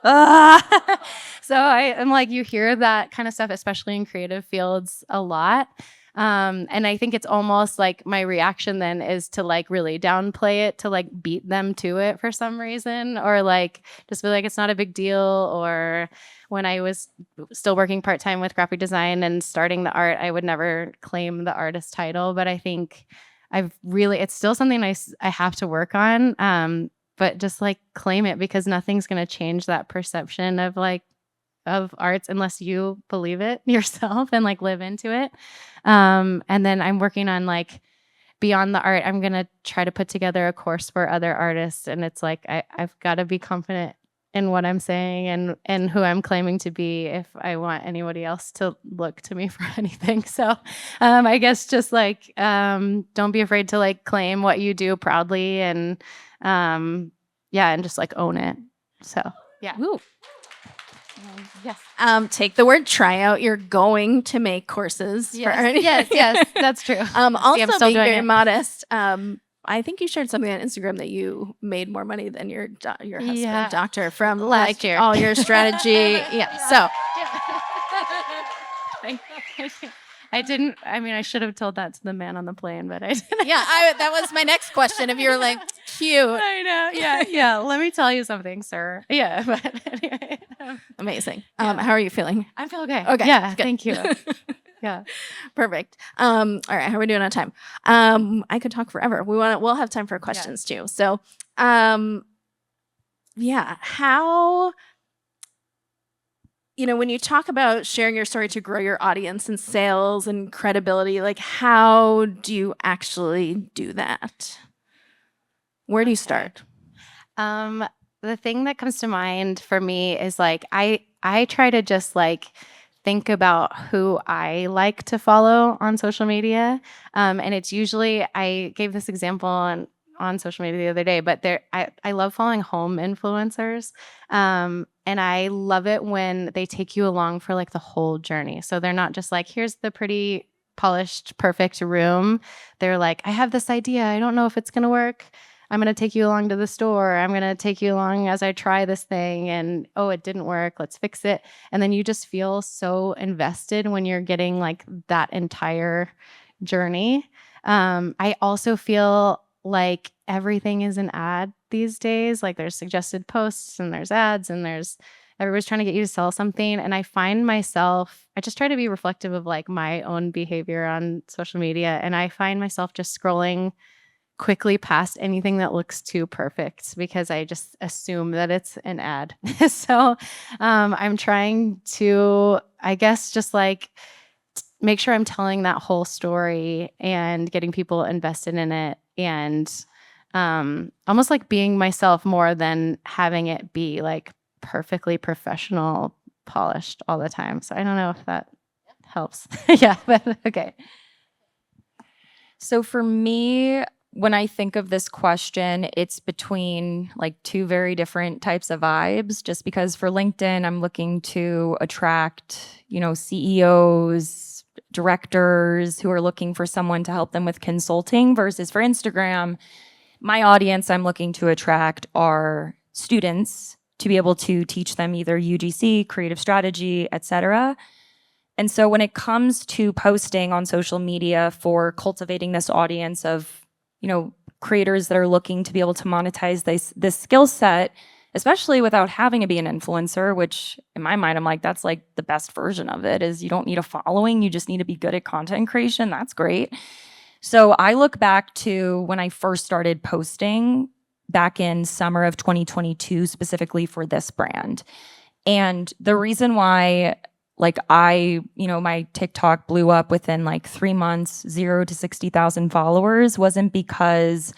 E: ah. So I'm like, you hear that kind of stuff, especially in creative fields, a lot. And I think it's almost like my reaction then is to like really downplay it, to like beat them to it for some reason, or like just be like, it's not a big deal. Or when I was still working part-time with graphic design and starting the art, I would never claim the artist title, but I think it's still something I have to work on. But just like claim it, because nothing's going to change that perception of arts unless you believe it yourself and like live into it. And then I'm working on like beyond the art, I'm going to try to put together a course for other artists. And it's like, I've got to be confident in what I'm saying and who I'm claiming to be if I want anybody else to look to me for anything. So I guess just like, don't be afraid to like claim what you do proudly, and yeah, and just like own it. So yeah.
B: Ooh.
E: Yes.
B: Take the word tryout. You're going to make courses.
E: Yes, that's true.
B: Also,
E: I'm still
B: being
E: doing
B: very
E: it.
B: modest. I think you shared something on Instagram that you made more money than your husband, doctor, from
E: Last
B: like
E: year.
B: all your strategy. Yeah. So
E: I didn't. I mean, I should have told that to the man on the plane, but I didn't.
B: yeah, that was my next question. If you were like cute,
E: I know. Yeah. Let me tell you something, sir. Yeah, but anyway.
B: amazing. How are you feeling?
E: I feel okay.
B: Okay,
E: Yeah.
B: good.
E: Thank you. Yeah.
B: Perfect. All right, how are we doing on time? I could talk forever. We'll have time for questions too. So, yeah, how, when you talk about sharing your story to grow your audience and sales and credibility, like how do you actually do that? Where do you start?
E: The thing that comes to mind for me is like I try to just like think about who I like to follow on social media. And it's usually, I gave this example on social media the other day, but I love following home influencers. And I love it when they take you along for like the whole journey. So they're not just like, here's the pretty polished, perfect room. They're like, I have this idea. I don't know if it's going to work. I'm going to take you along to the store. I'm going to take you along as I try this thing. And, oh, it didn't work. Let's fix it. And then you just feel so invested when you're getting like that entire journey. I also feel like everything is an ad these days. Like there's suggested posts and there's ads and everybody's trying to get you to sell something. And I find myself, I just try to be reflective of like my own behavior on social media. And I find myself just scrolling quickly past anything that looks too perfect because I just assume that it's an ad. So I'm trying to I guess just like make sure I'm telling that whole story and getting people invested in it, and almost like being myself more than having it be like perfectly professional, polished all the time. So I don't know if that helps. Yeah, but okay.
A: So for me, when I think of this question, it's between like two very different types of vibes, just because for LinkedIn, I'm looking to attract, CEOs, directors who are looking for someone to help them with consulting, versus for Instagram, my audience I'm looking to attract are students to be able to teach them either UGC, creative strategy, etc. And so when it comes to posting on social media for cultivating this audience of, creators that are looking to be able to monetize this skill set, especially without having to be an influencer, which in my mind, I'm like, that's like the best version of it, is you don't need a following. You just need to be good at content creation. That's great. So I look back to when I first started posting back in summer of 2022, specifically for this brand. And the reason why my TikTok blew up within like 3 months, 0 to 60,000 followers, wasn't because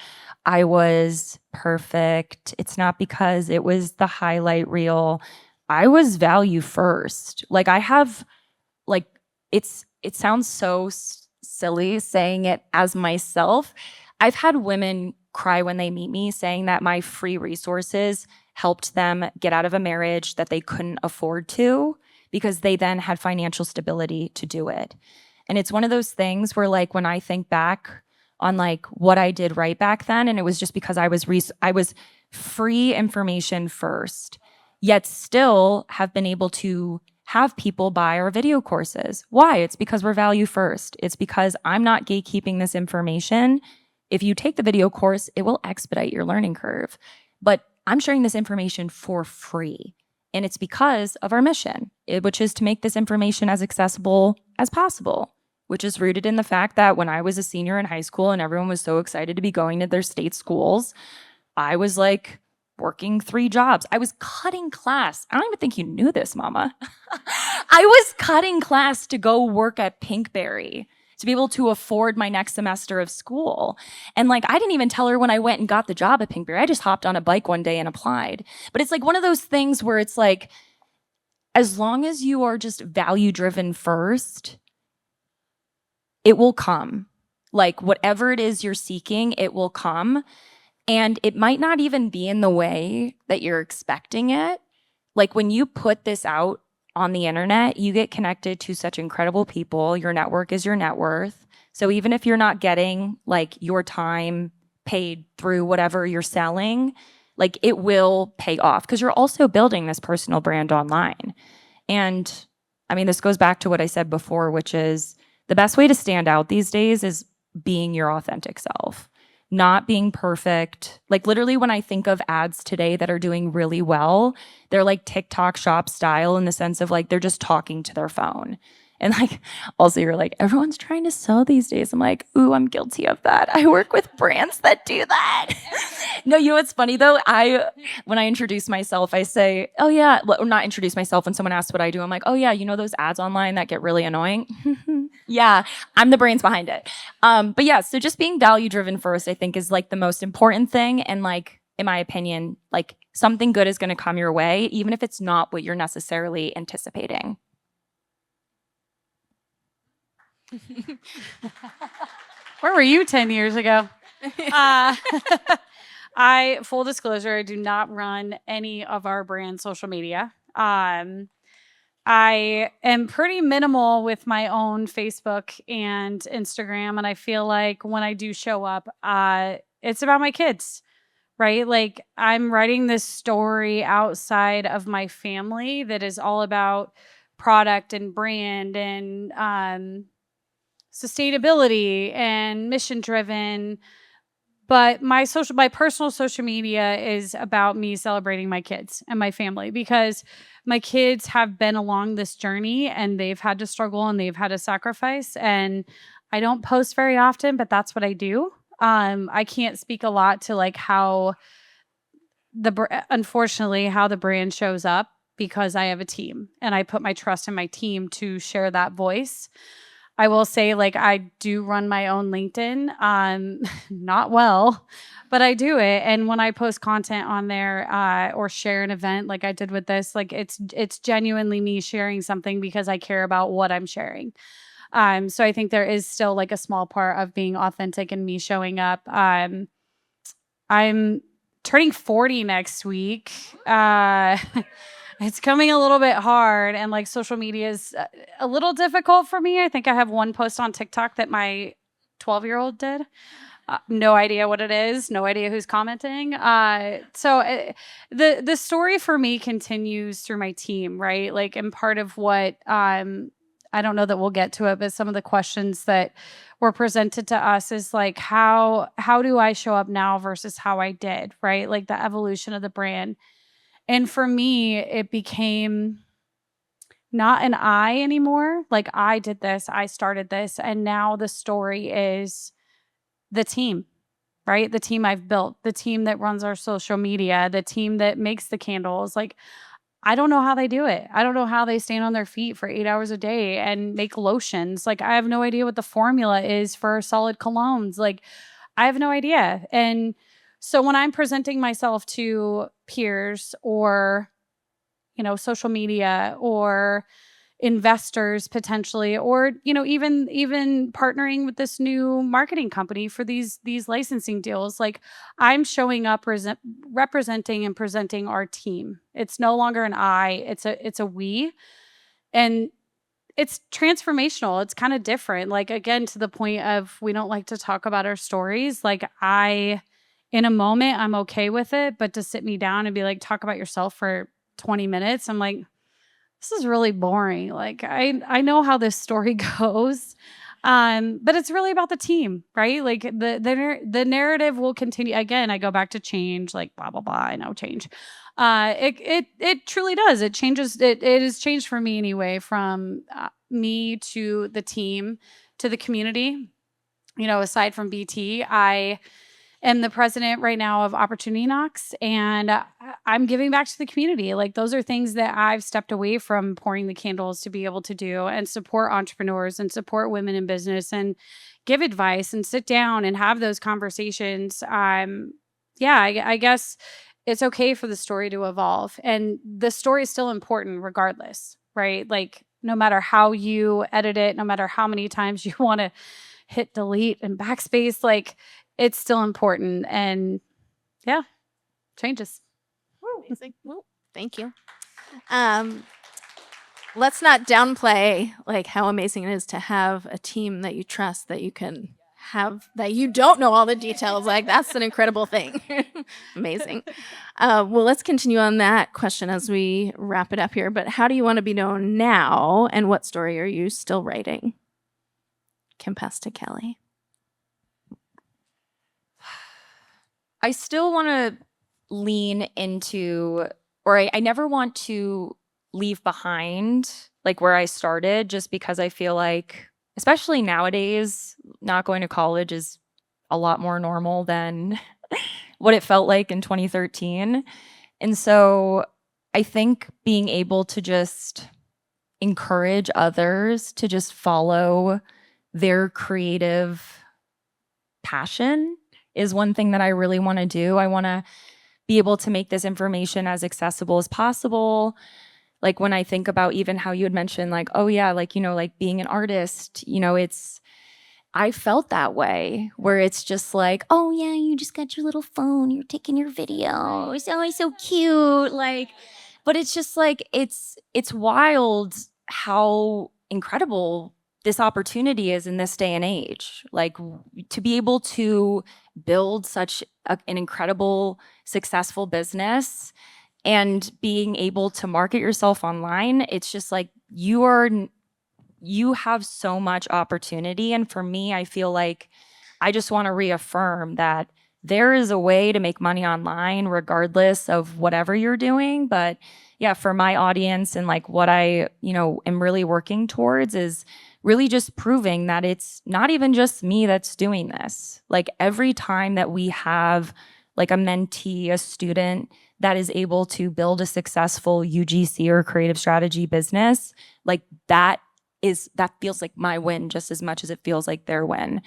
A: I was perfect. It's not because it was the highlight reel. I was value first. It sounds so silly saying it as myself. I've had women cry when they meet me saying that my free resources helped them get out of a marriage that they couldn't afford to, because they then had financial stability to do it. And it's one of those things where like when I think back on like what I did right back then, and it was just because I was free information first, yet still have been able to have people buy our video courses. Why? It's because we're value first. It's because I'm not gatekeeping this information. If you take the video course, it will expedite your learning curve. But I'm sharing this information for free. And it's because of our mission, which is to make this information as accessible as possible, which is rooted in the fact that when I was a senior in high school and everyone was so excited to be going to their state schools, I was like working 3 jobs. I was cutting class. I don't even think you knew this, Mama. I was cutting class to go work at Pinkberry to be able to afford my next semester of school. And like, I didn't even tell her when I went and got the job at Pinkberry. I just hopped on a bike one day and applied. But it's like one of those things where it's like, as long as you are just value driven first, it will come. Like whatever it is you're seeking, it will come. And it might not even be in the way that you're expecting it. Like when you put this out on the internet, you get connected to such incredible people. Your network is your net worth. So even if you're not getting like your time paid through whatever you're selling, like it will pay off because you're also building this personal brand online. And I mean, this goes back to what I said before, which is the best way to stand out these days is being your authentic self, not being perfect. Like literally when I think of ads today that are doing really well, they're like TikTok shop style in the sense of like they're just talking to their phone. And like also you're like, everyone's trying to sell these days. I'm like, ooh, I'm guilty of that. I work with brands that do that. No, you know what's funny though? When I introduce myself, I say, oh yeah, or not introduce myself. When someone asks what I do, I'm like, oh yeah, you know those ads online that get really annoying? Yeah, I'm the brains behind it. But yeah, so just being value driven first, I think is like the most important thing. And like, in my opinion, like something good is going to come your way, even if it's not what you're necessarily anticipating.
D: Where were you 10 years ago? Full disclosure, I do not run any of our brand social media. I am pretty minimal with my own Facebook and Instagram. And I feel like when I do show up, it's about my kids, right? Like I'm writing this story outside of my family that is all about product and brand and sustainability and mission driven. But my personal social media is about me celebrating my kids and my family, because my kids have been along this journey and they've had to struggle and they've had to sacrifice. And I don't post very often, but that's what I do. I can't speak a lot to like how unfortunately, how the brand shows up, because I have a team and I put my trust in my team to share that voice. I will say, like, I do run my own LinkedIn, not well, but I do it. And when I post content on there or share an event like I did with this, like it's genuinely me sharing something because I care about what I'm sharing. So I think there is still like a small part of being authentic and me showing up. I'm turning 40 next week. It's coming a little bit hard, and like social media is a little difficult for me. I think I have one post on TikTok that my 12-year-old did. No idea what it is. No idea who's commenting. So the story for me continues through my team, right? Like, and part of what I don't know that we'll get to it, but some of the questions that were presented to us is like, how do I show up now versus how I did, right? Like the evolution of the brand. And for me, it became not an I anymore. Like, I did this, I started this, and now the story is the team, right? The team I've built, the team that runs our social media, the team that makes the candles. Like, I don't know how they do it. I don't know how they stand on their feet for 8 hours a day and make lotions. Like, I have no idea what the formula is for solid colognes. Like, I have no idea. And so when I'm presenting myself to peers or, you know, social media or investors potentially, or, you know, even partnering with this new marketing company for these licensing deals, like, I'm showing up representing and presenting our team. It's no longer an I, it's a we. And it's transformational. It's kind of different. Like, again, to the point of, we don't like to talk about our stories. Like, in a moment, I'm okay with it, but to sit me down and be like, talk about yourself for 20 minutes, I'm like, this is really boring. Like, I know how this story goes, but it's really about the team, right? Like, the narrative will continue. Again, I go back to change, like blah blah blah. I know change. It truly does. It changes. It has changed for me anyway, from me to the team to the community. You know, aside from BT, I am the president right now of Opportunity Knocks, and I'm giving back to the community. Like, those are things that I've stepped away from pouring the candles to be able to do, and support entrepreneurs and support women in business and give advice and sit down and have those conversations. I guess it's okay for the story to evolve, and the story is still important regardless, right? Like, no matter how you edit it, no matter how many times you want to hit delete and backspace, like, it's still important. And yeah, changes.
B: Amazing. Well, thank you. Let's not downplay like how amazing it is to have a team that you trust, that you can have, that you don't know all the details. Like, that's an incredible thing. Amazing. Well, let's continue on that question as we wrap it up here. But how do you want to be known now, and what story are you still writing? Can pass to Kelly.
A: I still want to lean into, or I never want to leave behind like where I started, just because I feel like, especially nowadays, not going to college is a lot more normal than what it felt like in 2013. And so I think being able to just encourage others to just follow their creative passion is one thing that I really want to do. I want to be able to make this information as accessible as possible. Like, when I think about even how you had mentioned, like, oh yeah, like, you know, like being an artist, you know, I felt that way, where it's just like, oh yeah, you just got your little phone, you're taking your video, it's always so cute. Like, but it's just like, it's wild how incredible this opportunity is in this day and age. Like, to be able to build such an incredible, successful business and being able to market yourself online, it's just like, you have so much opportunity. And for me, I feel like I just want to reaffirm that there is a way to make money online regardless of whatever you're doing. But yeah, for my audience and like what I, you know, am really working towards is really just proving that it's not even just me that's doing this. Like, every time that we have like a mentee, a student that is able to build a successful UGC or creative strategy business, like that feels like my win just as much as it feels like their win.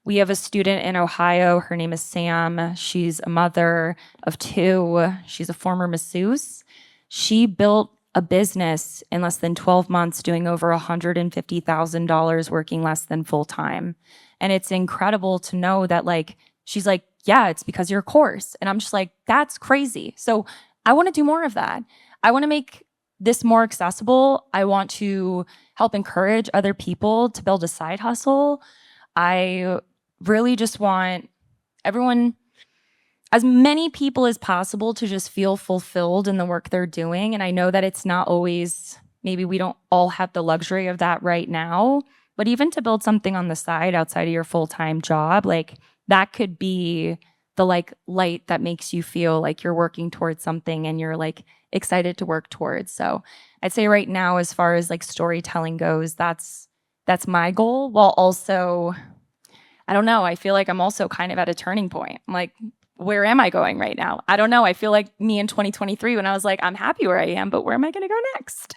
A: We have a student in Ohio. Her name is Sam. She's a mother of 2. She's a former masseuse. She built a business in less than 12 months, doing over $150,000, working less than full time. And it's incredible to know that, like, she's like, yeah, it's because of your course. And I'm just like, that's crazy. So I want to do more of that. I want to make this more accessible. I want to help encourage other people to build a side hustle. I really just want everyone, as many people as possible, to just feel fulfilled in the work they're doing. And I know that it's not always, maybe we don't all have the luxury of that right now, but even to build something on the side outside of your full-time job, like that could be the like light that makes you feel like you're working towards something and you're like excited to work towards. So I'd say right now, as far as like storytelling goes, that's my goal, while also, I don't know, I feel like I'm also kind of at a turning point. I'm like, where am I going right now? I don't know. I feel like me in 2023 when I was like, I'm happy where I am, but where am I going to go next?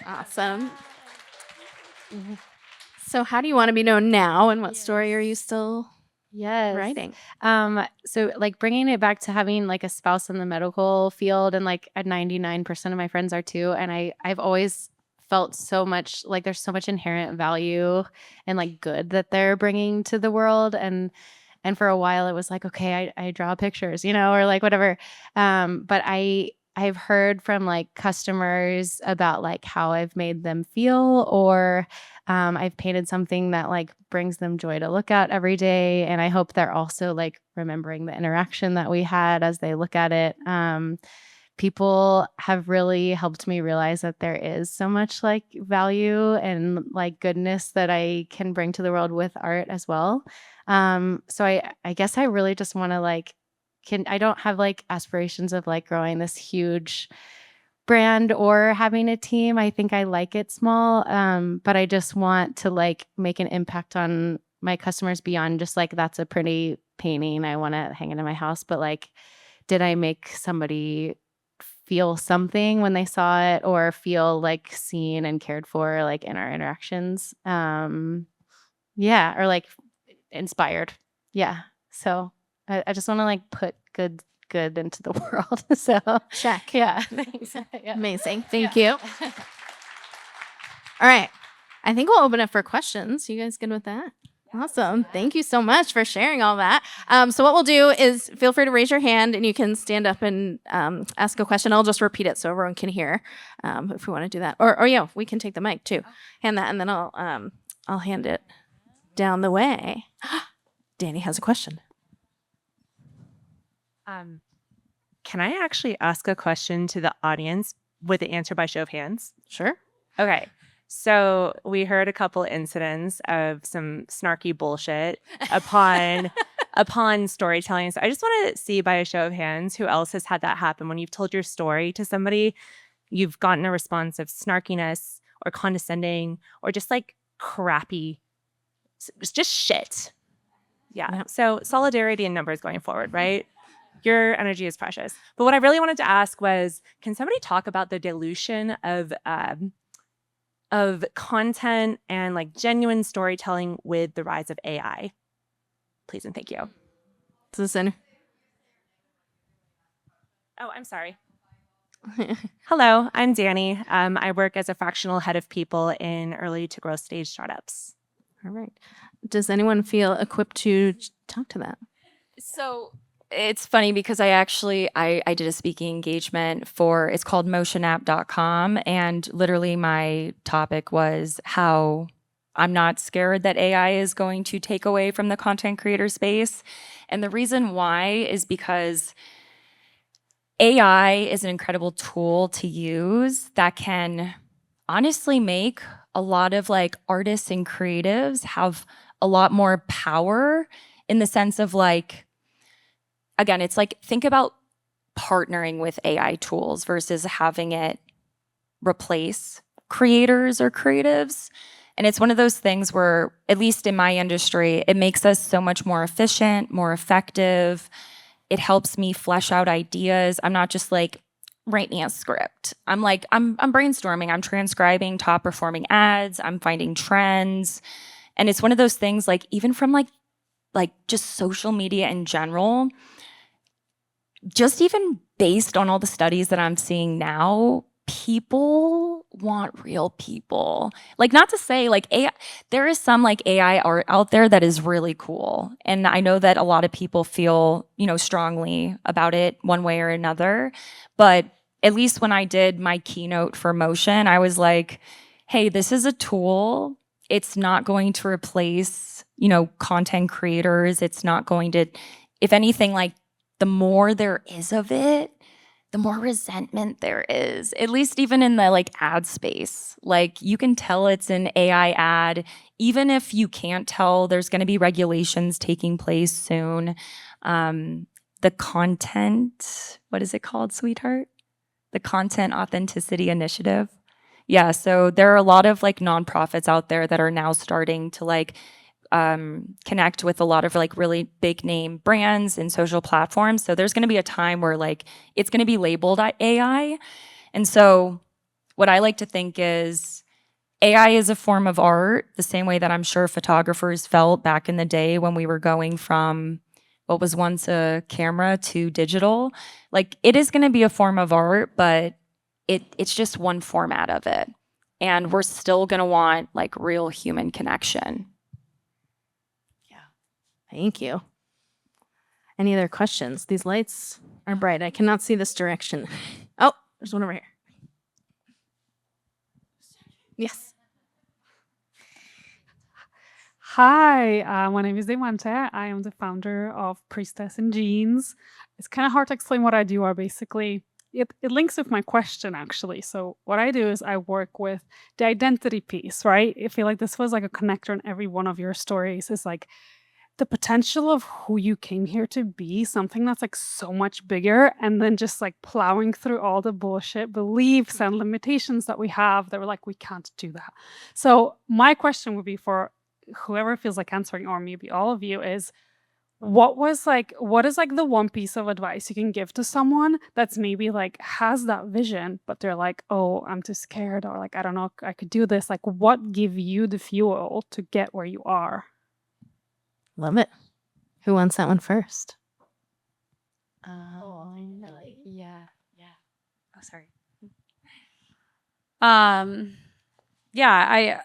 B: Awesome. So how do you want to be known now, and what story are you still writing?
E: So like bringing it back to having like a spouse in the medical field, and like 99% of my friends are too. And I've always felt so much like there's so much inherent value and like good that they're bringing to the world. And for a while it was like, okay, I draw pictures, or like whatever. But I've heard from like customers about like how I've made them feel, or I've painted something that like brings them joy to look at every day. And I hope they're also like remembering the interaction that we had as they look at it. People have really helped me realize that there is so much like value and like goodness that I can bring to the world with art as well. So I guess I really just want to like, I don't have like aspirations of like growing this huge brand or having a team. I think I like it small. But I just want to like make an impact on my customers beyond just like, that's a pretty painting, I want to hang it in my house. But like, did I make somebody feel something when they saw it, or feel like seen and cared for like in our interactions? Or like inspired. Yeah. So I just want to like put good into the world. So
B: Check.
E: yeah. Thanks. Yeah.
B: Amazing. Thank you. All right. I think we'll open it for questions. You guys good with that? Awesome. Thank you so much for sharing all that. So what we'll do is feel free to raise your hand and you can stand up and ask a question. I'll just repeat it so everyone can hear if we want to do that. Or yeah, we can take the mic too. Hand that, and then I'll hand it down the way. Dani has a question.
F: Can I actually ask a question to the audience with the answer by show of hands?
B: Sure.
F: Okay. So we heard a couple incidents of some snarky bullshit upon storytelling. So I just want to see by a show of hands who else has had that happen when you've told your story to somebody, you've gotten a response of snarkiness or condescending or just like crappy, just shit. Yeah. So solidarity in numbers going forward, right? Your energy is precious. But what I really wanted to ask was, can somebody talk about the dilution of content and like genuine storytelling with the rise of AI? Please and thank you.
B: Listen.
F: Oh, I'm sorry. Hello, I'm Dani. I work as a fractional head of people in early to growth stage startups.
B: All right. Does anyone feel equipped to talk to that?
A: So it's funny because I did a speaking engagement for, it's called motionapp.com, and literally my topic was how I'm not scared that AI is going to take away from the content creator space. And the reason why is because AI is an incredible tool to use that can honestly make a lot of like artists and creatives have a lot more power, in the sense of like, again, it's like, think about partnering with AI tools versus having it replace creators or creatives. And it's one of those things where, at least in my industry, it makes us so much more efficient, more effective. It helps me flesh out ideas. I'm not just like, write me a script. I'm like, I'm brainstorming, I'm transcribing top performing ads, I'm finding trends. And it's one of those things, like, even from like just social media in general, just even based on all the studies that I'm seeing now, people want real people. Like, not to say like AI, there is some like AI art out there that is really cool. And I know that a lot of people feel, you know, strongly about it one way or another. But at least when I did my keynote for Motion, I was like, hey, this is a tool. It's not going to replace, you know, content creators. It's not going to, if anything, like, the more there is of it, the more resentment there is, at least even in the like ad space. Like, you can tell it's an AI ad, even if you can't tell. There's going to be regulations taking place soon. The content, what is it called, sweetheart? The Content Authenticity Initiative. Yeah, so there are a lot of like nonprofits out there that are now starting to like connect with a lot of like really big name brands and social platforms. So there's going to be a time where like it's going to be labeled AI. And so what I like to think is AI is a form of art, the same way that I'm sure photographers felt back in the day when we were going from what was once a camera to digital. Like, it is going to be a form of art, but it's just one format of it. And we're still going to want like real human connection.
B: Thank you. Any other questions? These lights are bright. I cannot see this direction. Oh, there's one over here. Yes.
G: Hi, my name is Devante. I am the founder of Priestess in Jeans. It's kind of hard to explain what I do. It links with my question, actually. So what I do is I work with the identity piece, right? I feel like this was like a connector in every one of your stories. It's like the potential of who you came here to be, something that's like so much bigger, and then just like plowing through all the bullshit beliefs and limitations that we have that we're like, we can't do that. So my question would be for whoever feels like answering, or maybe all of you, is what is like the one piece of advice you can give to someone that's maybe like has that vision, but they're like, oh, I'm too scared, or like, I don't know if I could do this. Like, what give you the fuel to get where you are?
B: Love it. Who wants that one first?
E: Yeah.
D: Oh, sorry. Yeah,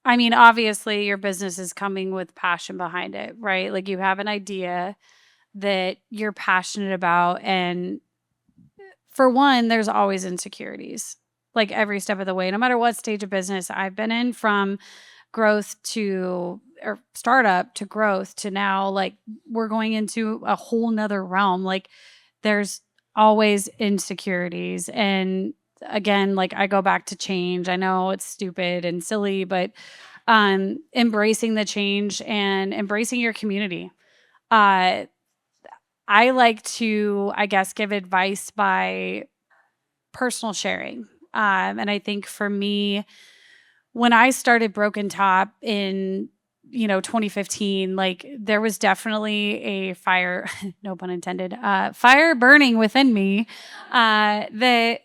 D: I mean, obviously your business is coming with passion behind it, right? Like, you have an idea that you're passionate about, and for one, there's always insecurities, like every step of the way, no matter what stage of business I've been in, from growth to, or startup to growth to now, like, we're going into a whole nother realm. Like, there's always insecurities. And again, like, I go back to change. I know it's stupid and silly, but embracing the change and embracing your community. I like to, I guess, give advice by personal sharing. And I think for me, when I started Broken Top in 2015, like, there was definitely a fire, no pun intended, fire burning within me that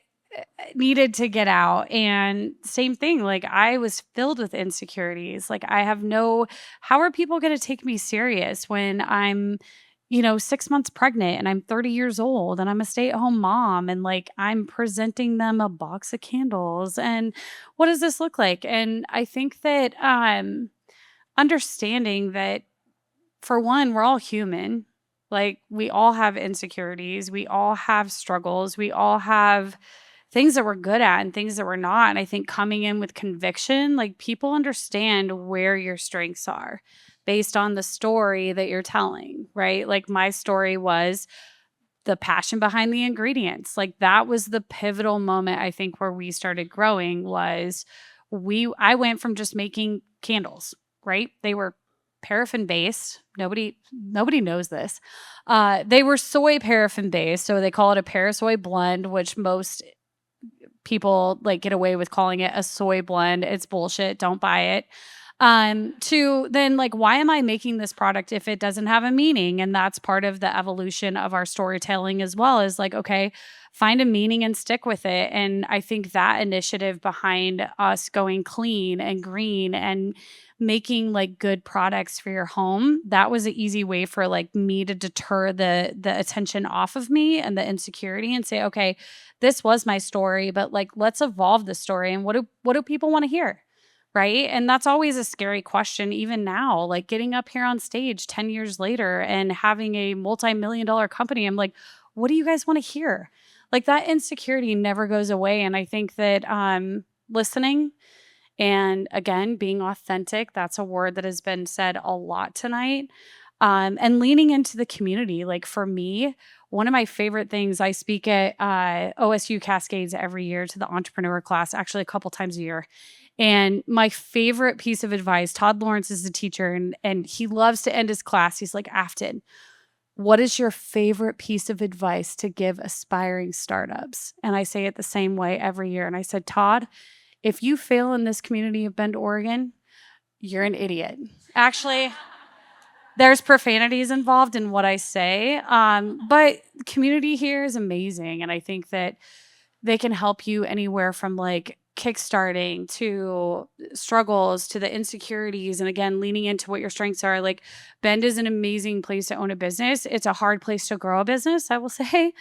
D: needed to get out. And same thing, like, I was filled with insecurities. Like, how are people going to take me serious when I'm 6 months pregnant and I'm 30 years old and I'm a stay-at-home mom, and like, I'm presenting them a box of candles, and what does this look like? And I think that understanding that, for one, we're all human. Like, we all have insecurities, we all have struggles, we all have things that we're good at and things that we're not. And I think coming in with conviction, like, people understand where your strengths are based on the story that you're telling, right? Like, my story was the passion behind the ingredients. Like, that was the pivotal moment, I think, where we started growing. Was I went from just making candles, right? They were paraffin based. Nobody knows this. They were soy paraffin based, so they call it a parasoy blend, which most people like get away with calling it a soy blend. It's bullshit. Don't buy it. To then like, why am I making this product if it doesn't have a meaning? And that's part of the evolution of our storytelling as well, is like, okay, find a meaning and stick with it. And I think that initiative behind us going clean and green and making like good products for your home, that was an easy way for like me to deter the attention off of me and the insecurity and say, okay, this was my story, but like, let's evolve the story. And what do people want to hear? Right. And that's always a scary question, even now, like getting up here on stage 10 years later and having a multi-million-dollar company. I'm like, what do you guys want to hear? Like that insecurity never goes away. And I think that listening and again, being authentic, that's a word that has been said a lot tonight. And leaning into the community. Like for me, one of my favorite things, I speak at OSU Cascades every year to the entrepreneur class, actually a couple times a year. And my favorite piece of advice, Todd Lawrence is a teacher and he loves to end his class. He's like, Affton, what is your favorite piece of advice to give aspiring startups? And I say it the same way every year. And I said, Todd, if you fail in this community of Bend, Oregon, you're an idiot. Actually, there's profanities involved in what I say. But the community here is amazing. And I think that they can help you anywhere from like kickstarting to struggles to the insecurities. And again, leaning into what your strengths are. Like Bend is an amazing place to own a business. It's a hard place to grow a business, I will say.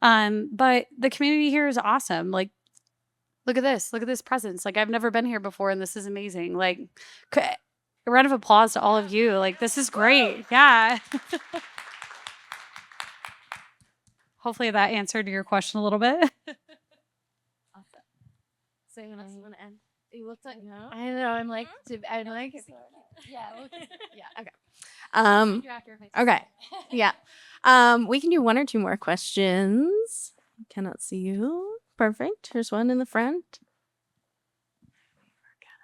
D: But the community here is awesome. Like, look at this presence. Like I've never been here before and this is amazing. Like a round of applause to all of you. Like this is great. Yeah. Hopefully that answered your question a little bit.
E: So you want to end? You looked like no. I know. I'm like, I'm like, yeah, okay. Okay, yeah. We can do one or two more questions. Cannot see you. Perfect. Here's one in the front.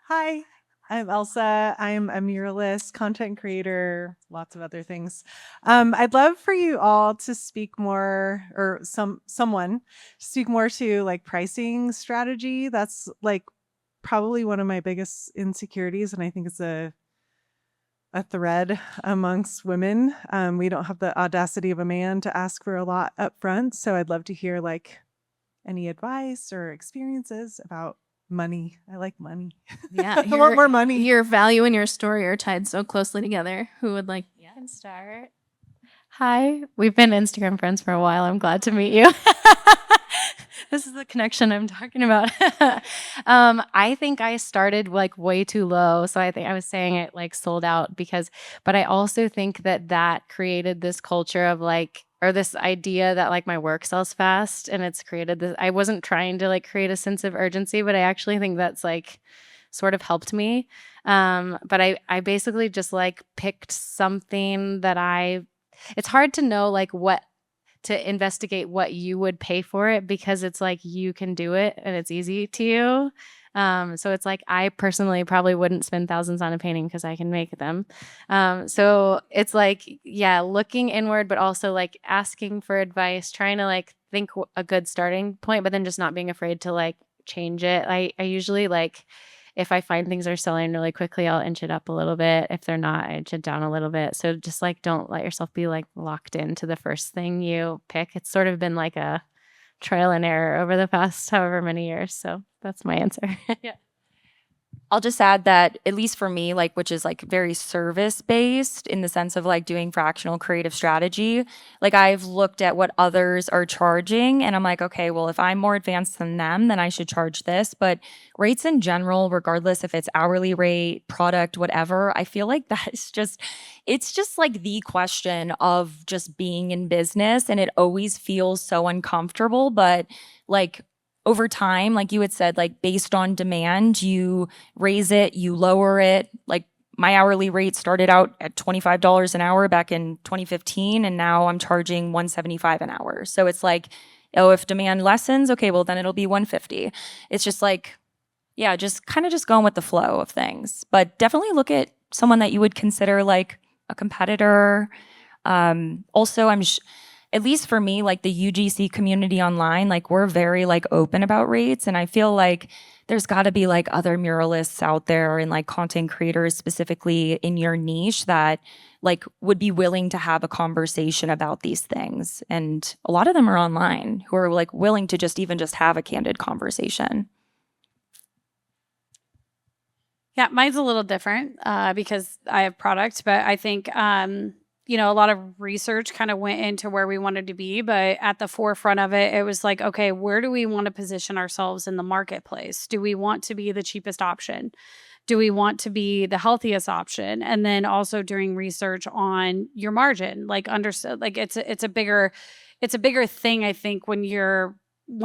H: Hi, I'm Elsa. I'm a muralist, content creator, lots of other things. I'd love for you all to speak more, or someone speak more to like pricing strategy. That's like probably one of my biggest insecurities, and I think it's a thread amongst women. We don't have the audacity of a man to ask for a lot up front, so I'd love to hear like any advice or experiences about money. I like money.
B: Yeah,
H: I want more money.
B: Your value and your story are tied so closely together. Who would like?
E: I can start. Hi, we've been Instagram friends for a while. I'm glad to meet you. This is the connection I'm talking about. I think I started like way too low. So I think I was saying it like sold out but I also think that created this culture of like, or this idea that like my work sells fast, and it's created this. I wasn't trying to like create a sense of urgency, but I actually think that's like sort of helped me. But I basically just like picked something that it's hard to know like what to investigate what you would pay for it, because it's like you can do it and it's easy to you. So it's like I personally probably wouldn't spend thousands on a painting because I can make them. So it's like, yeah, looking inward, but also like asking for advice, trying to like think a good starting point, but then just not being afraid to like change it. I usually like, if I find things are selling really quickly, I'll inch it up a little bit. If they're not, I inch it down a little bit. So just like, don't let yourself be like locked into the first thing you pick. It's sort of been like a trial and error over the past however many years. So that's my answer. Yeah.
A: I'll just add that, at least for me, like, which is like very service based in the sense of like doing fractional creative strategy, like I've looked at what others are charging and I'm like, okay, well, if I'm more advanced than them, then I should charge this. But rates in general, regardless if it's hourly rate, product, whatever, I feel like it's just like the question of just being in business, and it always feels so uncomfortable. But like, over time, like you had said, like based on demand, you raise it, you lower it. Like my hourly rate started out at $25 an hour back in 2015, and now I'm charging $175 an hour. So it's like, oh, if demand lessens, okay, well then it'll be $150. It's just like, yeah, just kind of just going with the flow of things. But definitely look at someone that you would consider like a competitor. Also, at least for me, like the UGC community online, like we're very like open about rates. And I feel like there's got to be like other muralists out there and like content creators specifically in your niche that like would be willing to have a conversation about these things. And a lot of them are online who are like willing to just have a candid conversation.
D: Yeah, mine's a little different because I have product, but I think, a lot of research kind of went into where we wanted to be. But at the forefront of it, it was like, okay, where do we want to position ourselves in the marketplace? Do we want to be the cheapest option? Do we want to be the healthiest option? And then also doing research on your margin, like understood, like it's a bigger thing, I think, when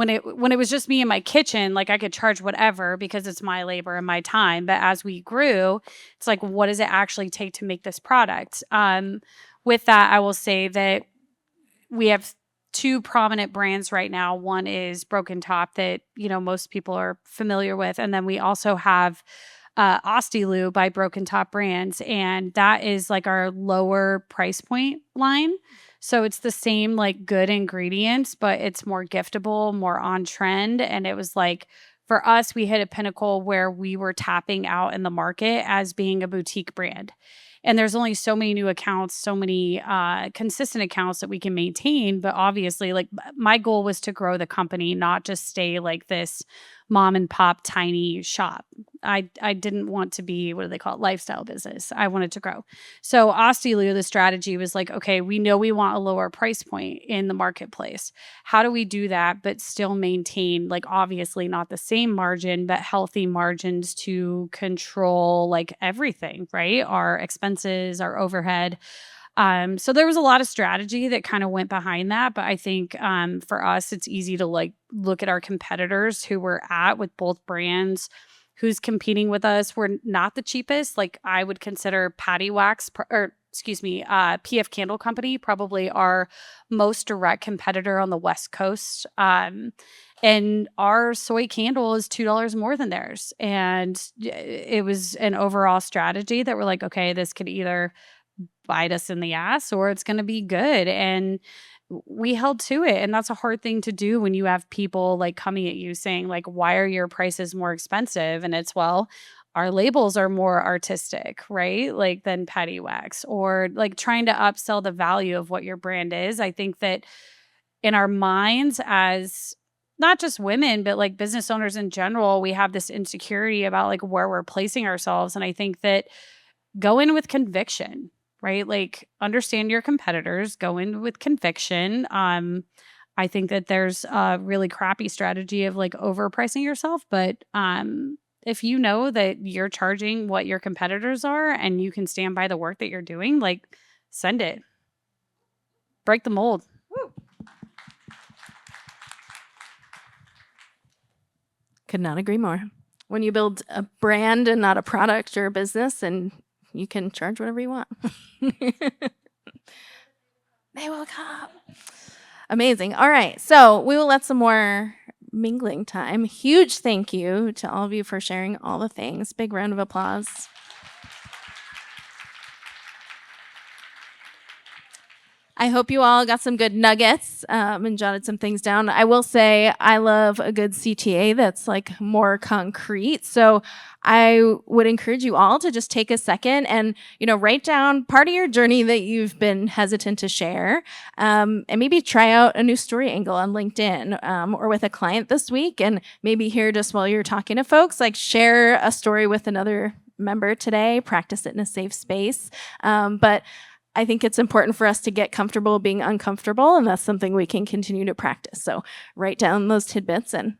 D: it was just me in my kitchen, like I could charge whatever because it's my labor and my time. But as we grew, it's like, what does it actually take to make this product? With that, I will say that we have two prominent brands right now. One is Broken Top that, most people are familiar with. And then we also have Ostiloo by Broken Top Brands. And that is like our lower price point line. So it's the same like good ingredients, but it's more giftable, more on trend. And it was like, for us, we hit a pinnacle where we were tapping out in the market as being a boutique brand. And there's only so many new accounts, so many consistent accounts that we can maintain. But obviously, like my goal was to grow the company, not just stay like this mom and pop tiny shop. I didn't want to be, what do they call it, lifestyle business. I wanted to grow. So Ostiloo, the strategy was like, okay, we know we want a lower price point in the marketplace. How do we do that but still maintain, like obviously not the same margin, but healthy margins to control like everything, right? Our expenses, our overhead. So there was a lot of strategy that kind of went behind that. But I think for us, it's easy to like look at our competitors who we're at with both brands, who's competing with us. We're not the cheapest. Like I would consider PF Candle Company probably our most direct competitor on the West Coast. And our soy candle is $2 more than theirs. And it was an overall strategy that we're like, okay, this could either bite us in the ass or it's going to be good. And we held to it. And that's a hard thing to do when you have people like coming at you saying like, why are your prices more expensive? And it's, well, our labels are more artistic, right? Like than Patty Wax, or like trying to upsell the value of what your brand is. I think that in our minds as not just women, but like business owners in general, we have this insecurity about like where we're placing ourselves. And I think that go in with conviction, right? Like understand your competitors, go in with conviction. I think that there's a really crappy strategy of like overpricing yourself. But if you know that you're charging what your competitors are and you can stand by the work that you're doing, like send it. Break the mold.
B: Woo. Could not agree more. When you build a brand and not a product or a business, and you can charge whatever you want. They will come. Amazing. All right. So we will let some more mingling time. Huge thank you to all of you for sharing all the things. Big round of applause. I hope you all got some good nuggets and jotted some things down. I will say I love a good CTA that's like more concrete. So I would encourage you all to just take a second and, write down part of your journey that you've been hesitant to share, and maybe try out a new story angle on LinkedIn or with a client this week. And maybe here just while you're talking to folks, like share a story with another member today, practice it in a safe space. But I think it's important for us to get comfortable being uncomfortable, and that's something we can continue to practice. So write down those tidbits and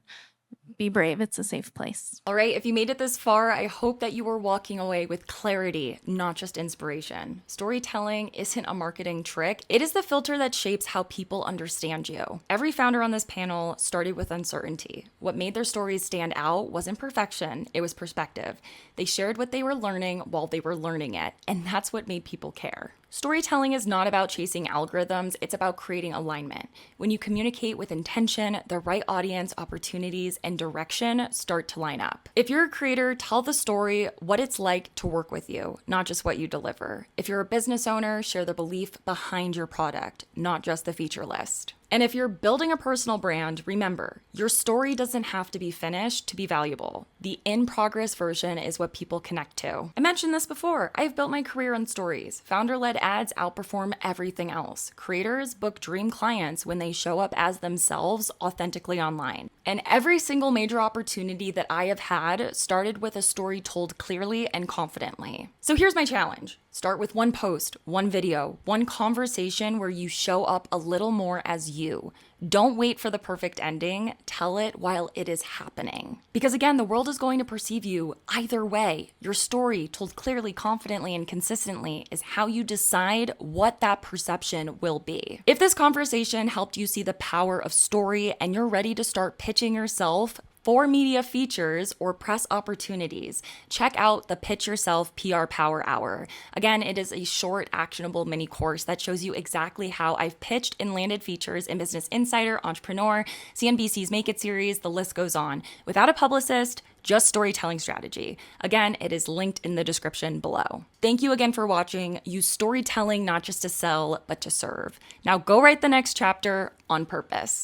B: be brave. It's a safe place.
A: All right, if you made it this far, I hope that you were walking away with clarity, not just inspiration. Storytelling isn't a marketing trick. It is the filter that shapes how people understand you. Every founder on this panel started with uncertainty. What made their stories stand out wasn't perfection, it was perspective. They shared what they were learning while they were learning it, and that's what made people care. Storytelling is not about chasing algorithms, it's about creating alignment. When you communicate with intention, the right audience, opportunities, and direction start to line up. If you're a creator, tell the story, what it's like to work with you, not just what you deliver. If you're a business owner, share the belief behind your product, not just the feature list. And if you're building a personal brand, remember, your story doesn't have to be finished to be valuable. The in-progress version is what people connect to. I mentioned this before. I've built my career on stories. Founder-led ads outperform everything else. Creators book dream clients when they show up as themselves authentically online. And every single major opportunity that I have had started with a story told clearly and confidently. So here's my challenge. Start with one post, one video, one conversation where you show up a little more as you. Don't wait for the perfect ending. Tell it while it is happening. Because again, the world is going to perceive you either way. Your story, told clearly, confidently, and consistently, is how you decide what that perception will be. If this conversation helped you see the power of story and you're ready to start pitching yourself for media features or press opportunities, check out the Pitch Yourself PR Power Hour. Again, it is a short, actionable mini course that shows you exactly how I've pitched and landed features in Business Insider, Entrepreneur, CNBC's Make It series, the list goes on. Without a publicist, just storytelling strategy. Again, it is linked in the description below. Thank you again for watching. Use storytelling not just to sell, but to serve. Now go write the next chapter on purpose.